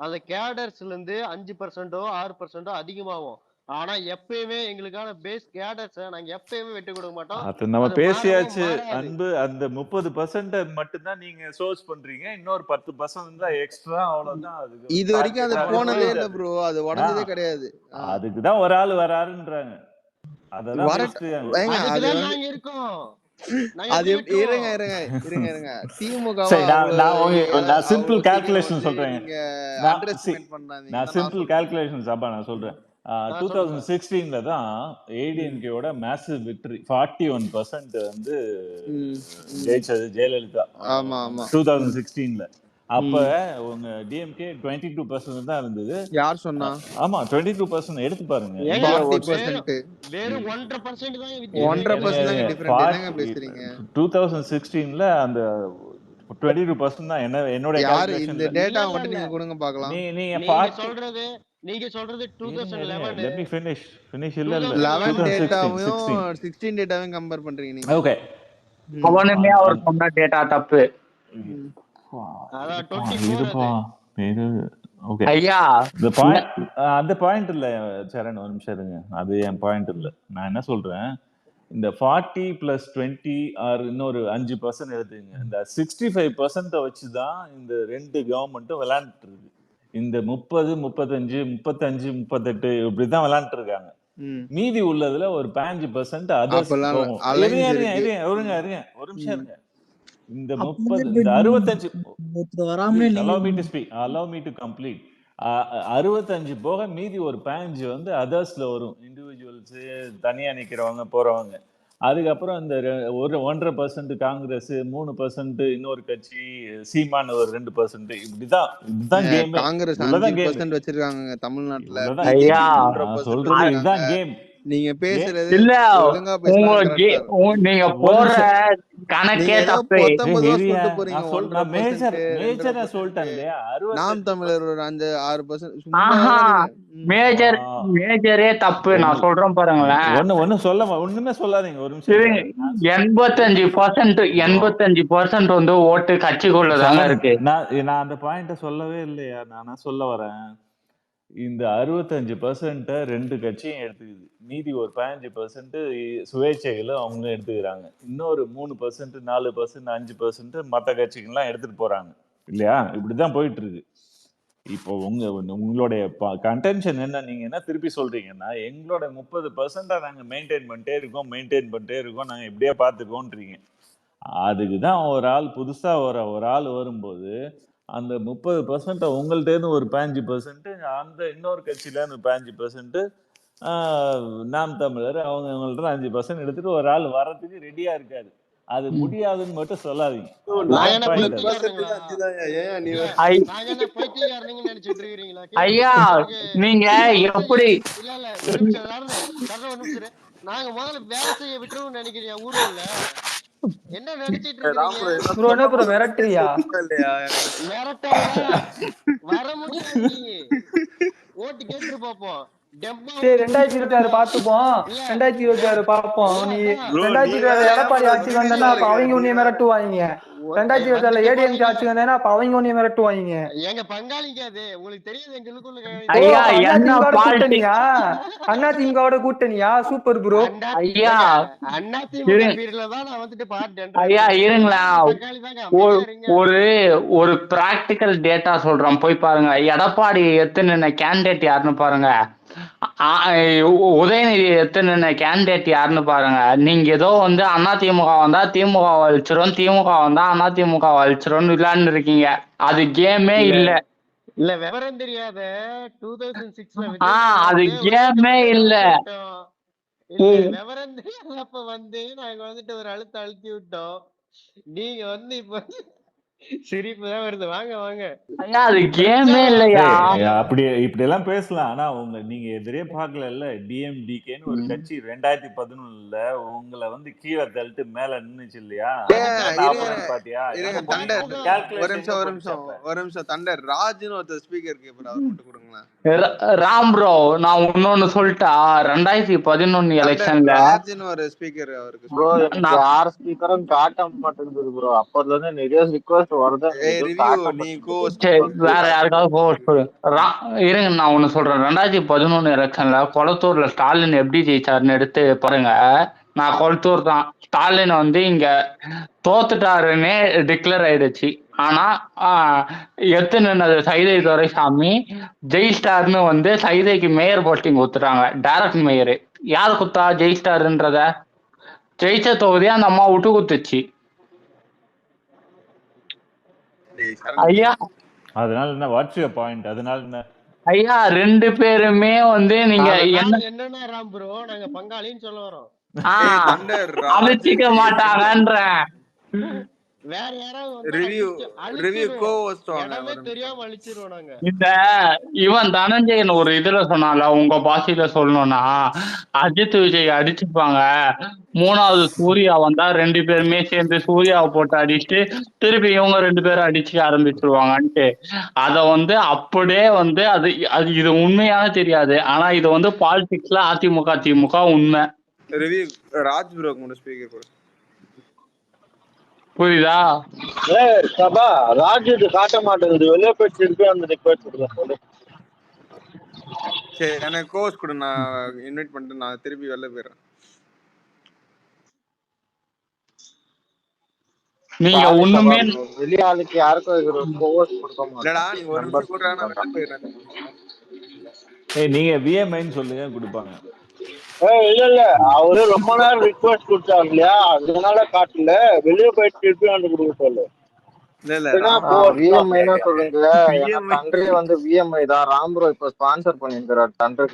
அந்த கேடர்ஸ்ல இருந்து 5%ஓ 6%ஓ அதிகமாகும். ஆனா எப்பயுமே எங்களுக்கான பேஸ் கேடர்ஸ நாங்க எப்பயுமே விட்டு கொடுக்க மாட்டோம். அது நம்ம அது மாறவும் பேசியாச்சு. மாறாது. அன்பு அந்த 30% மட்டும்தான் நீங்க சோர்ஸ் பண்றீங்க. இன்னொரு 10% தான் எக்ஸ்ட்ரா, அவ்வளவுதான். அதுக்கு இது வரைக்கும் அது டார்கெட் போனதே இல்ல முடிஞ்சாது. ப்ரோ. அது உடஞ்சதே கிடையாது. அதுக்கு தான் ஒரு ஆள் வராருன்றாங்க. அததான் பேசிட்டு ஏங்க அது அதுக்கு தான் வந்து நாங்க இருக்கோம். நாங்க அது எப்படி இருங்க விட்டுருவோம்? இருங்க இருங்க இருங்க திமுகவை சரி, நான் சிம்பிள் அவ்வளவு சீக்கிரம் கால்குலேஷன் வந்து சொல்றேன். நீங்க நான் அண்டர் எஸ்டிமேட் பண்ணாதீங்க. நான் சிம்பிள் கால்குலேஷன் சபா நான் சொல்றேன். சொல்லுங்க. 2016ல தான் ஏடிஎம்கேவோட மேசிவ் விக்டரி 41% வந்து ஜெயிச்சது ஜெயலலிதா. ஆமா ஆமா 2016ல அப்ப உங்க டிஎம்கே 22% தான் இருந்தது. யார் சொன்னா? ஆமா 22% எடுத்து பாருங்க. ஏங்க, 40% வெறும் 1.5% தான் 1.5% தாங்க டிஃபரண்ட். என்னங்க பேசுறீங்க? 2016ல அந்த 22% தான் என்னோட யாரு இந்த கால்குலேஷன்ல. டேட்டா மட்டும் நீங்க கொடுங்க பார்க்கலாம். நீங்க சொல்றது 2011. let me finish இல்ல 11 டேட்டாவையும் 2016 16 டேட்டாவையும் கம்பேர் பண்றீங்க நீங்க. ஓகே, அவனுமே அவர் சொன்ன டேட்டா தப்பு. அதான் 24 ஓகே ஐயா அந்த பாயிண்ட் இல்ல சரண், ஒரு நிமிஷம் இருங்க. அது என் பாயிண்ட் இல்ல. நான் என்ன சொல்றேன், இந்த 40 + 20 ஆர் இன்னொரு 5% எடுத்துங்க. இந்த 65% வச்சுதான் இந்த ரெண்டு கவர்மெண்ட்டும் விளையாண்டுட்டு இருக்கு. இந்த 30, 35, 35, 38 இப்படிதான் விளையாண்டு இருக்காங்க. மீதி உள்ளதுல ஒரு 5% அதர்ஸ் போகும். ஒரு நிமிஷம் இருங்க. இந்த 30, இந்த 65 allow me to complete. 65 போக மீதி ஒரு 15 வந்து அதர்ஸ்ல வரும். இண்டிவிஜுவல்ஸ், தனியா நிக்கிறவங்க போறவங்க. அதுக்கப்புறம் இந்த 1.5% காங்கிரஸ், 3% இன்னொரு கட்சி, சீமான் ஒரு 2%. இதுதான் கேம். காங்கிரஸ் 5% வச்சிருக்காங்க தமிழ்நாட்டுல. ஐயா சொல்றது இதுதான் கேம். நீங்க பேசுறது இல்ல, ஒழுங்கா பேசுறது. நீங்க போற கணக்கே தப்பு. மேஜரா சொல்லிட்டேன் இல்லையா? நாம் தமிழர் ஒரு 5-6% மேஜரே தப்பு. நான் சொல்றேன் பாருங்களேன். ஒண்ணுமே சொல்லாதீங்க. ஒரு நிமிஷம். 85% வந்து ஓட்டு கட்சிக்குள்ளதாங்க இருக்கு. நான் அந்த பாயிண்ட சொல்லவே இல்லையா? நானா சொல்ல வரேன். இந்த 65% ரெண்டு கட்சியும் எடுத்துக்குது. மீதி ஒரு 15% சுயேட்சைகளும் அவங்க எடுத்துக்கிறாங்க. இன்னொரு 3%, 4%, 5% மற்ற கட்சிகள்லாம் எடுத்துட்டு போறாங்க இல்லையா? இப்படிதான் போயிட்டு இருக்கு. இப்போ உங்களுடைய கன்டென்ஷன் என்ன? நீங்க என்ன திருப்பி சொல்றீங்கன்னா, எங்களோட 30% நாங்க மெயின்டைன் பண்ணிட்டே இருக்கோம், நாங்க இப்படியே பாத்துக்கோன்றீங்க. அதுக்குதான் ஒரு ஆள் புதுசா ஒரு ஆள் வரும்போது அந்த 30% உங்கள்ட்ட இருந்து ஒரு 15%, அந்த இன்னொரு கட்சியில இருந்து 15%, நாம் தமிழர் அவங்கள்ட்ட 5% எடுத்துட்டு ஒரு ஆள் வர்றதுக்கு ரெடியா இருக்காரு. அது முடியாதுன்னு மட்டும் சொல்லாதீங்க. ஐயா நீங்க எப்படி நாங்க முதல்ல வேலை செய்ய விட்டுருவோம் நினைக்கிறீங்க ஊர்ல? என்ன நினைச்சிட்டு இருக்கீங்க? மிரட்டுறியா? வர முடியாது. ஓட்டு கேட்டு பாப்போம். 2026 பாத்துப்போம். 2026 பாப்போம். நீ 2026 எடப்பாடி ஆட்சிக்கு வந்தா அவங்க உன்னைய மிரட்டுவாங்க. 2026 ஏடிஎம்கே ஆட்சிக்கு வந்தா அவங்க உன்னைய மிரட்டுவாங்க. எங்க பங்காளிங்க அது உங்களுக்கு தெரியாது. எங்களுக்குள்ள அதிமுகவோட கூட்டணியா? Super bro. ஐயா ஐயா இருங்களா, ஒரு பிராக்டிக்கல் டேட்டா சொல்றோம், போய் பாருங்க. எடப்பாடி எத்தனை கேண்டிடேட் யாருன்னு பாருங்க, உதயநிதி எத்தனை கேண்டிடேட் யாருன்னு பாருங்க. நீங்க ஏதோ வந்து அதிமுக வந்தா திமுக அழிச்சிரும், திமுக வந்தா அதிமுக அழிச்சிரும் விளையாண்டு இருக்கீங்க. அது கேமே இல்ல. விவரம் தெரியாத 2006 அது கேமே இல்ல. விவரம் தெரியாதப்ப வந்து நாங்க வந்துட்டு ஒரு அழுத்தி விட்டோம். நீங்க வந்து இப்ப சிரிப்பு தான் வருது. வாங்க ஐயா அது கேமே இல்லையா? அப்படி இப்படி எல்லாம் பேசலாம். ஆனா நீங்க எதிரே பாக்கல. டிஎம்டிகேன்னு ஒரு கட்சி 2011ல உங்களை வந்து கீழே தள்ளிட்டு மேல நின்னுச்சு இல்லையா? பாத்தியா? ஒரு நிமிஷம் தண்டர் ராஜ்னு ஒருத்தர் ஸ்பீக்கர் கேப்பர், அவர் மட்டும் கொடுங்களேன். ராம் ப்ரோ நான் இன்னொன்னு சொல்லிட்டா, 2011 எலெக்ஷன்ல ராஜ்னு ஒரு ஸ்பீக்கர் அவருக்கு 6 ஸ்பீக்கரும் காட்ட மாட்டேங்குது ப்ரோ. அப்போதுல இருந்து நிறைய ரிக்வெஸ்ட் மட்டும் வருது நீ கோஸ்ட் சரி வேற யாருக்காவது இருங்க நான் ஒண்ணு சொல்றேன். 2011 எலெக்ஷன்ல கொளத்தூர்ல ஸ்டாலின் எப்படி ஜெயிச்சாருன்னு எடுத்து பாருங்க. நான் கொளத்தூர் தான். ஸ்டாலின் வந்து இங்க தோத்துட்டாருன்னே டிக்ளேர் ஆயிடுச்சு. ஆனா நின்னது சைதை துரைசாமி ஜெயிஸ்டார்னு வந்து சைதைக்கு மேயர் போஸ்டிங் கொடுத்துட்டாங்க. Direct mayor. யாரு குத்தா ஜெயிஸ்டாருன்றத? ஜெயிச்ச தொகுதியா அந்த அம்மா விட்டு குத்துச்சு. ஐயா அதனால என்ன வாட்ஸ் யுவர் பாயிண்ட்? அதனால என்ன ஐயா 2 பேருமே வந்து நீங்க என்னன்னா ராம் ப்ரோ நாங்க பங்காளின்னு சொல்ல வரோம். அழிச்சிக்க மாட்டாங்கன்ற வேற யாராவது தெரியாம அழிச்சிருவோம் நாங்க. இந்த இவன் தனஞ்சயன் ஒரு இதுல சொன்னால, உங்க பாஷையில சொல்லணும்னா அஜித் விஜய் அடிச்சுப்பாங்க, 3வது சூர்யா வந்தா 2 பேருமே சேர்ந்து சூர்யாவை போட்டு அடிச்சுட்டு திருப்பி இவங்க 2 பேரும் அடிச்சுக்க ஆரம்பிச்சிருவாங்கன்ட்டு. அத வந்து அப்படியே வந்து அது இது உண்மையாக தெரியாது. ஆனா இது வந்து பாலிடிக்ஸ்ல அதிமுக திமுக உண்மை. ராஜ் ப்ரோ ஸ்பீக்கர் புரியுதா? சபா ராஜ்யத்து காட்ட மாட்டேங்குது. வெளியே போயிட்டு இருக்கு அந்த ரிக்வெஸ்ட் சொல்லு. சரி எனக்கு கோர்ஸ் கொடு, நான் இன்வைட் பண்ணிட்டு நான் திருப்பி வெளில போயிடுறேன். நீங்க ஒண்ணுமே வெளிய ஆளுக்கு யாருக்கும் கோர்ஸ் கொடுக்க மாட்டேன். இல்லடா நீ ஒரு நிமிஷம் கூட நான் வெளில போயிடுறேன். நீங்க விஎம்ஐன்னு சொல்லுங்க கொடுப்பாங்க. இல்ல அவரு ரொம்ப நேரம் ரிக்வெஸ்ட் கொடுத்தாரு இல்லையா, அதனால காட்டல. வெளியே போயிட்டு திருப்பி வந்து கொடுக்க சொல்லு. விஎம்ஐ சொல்லுங்க. தண்டை வந்து விஎம்ஐ தான். ராம் ப்ரோ இப்ப ஸ்பான்சர் பண்ணிருக்காரு தண்டை.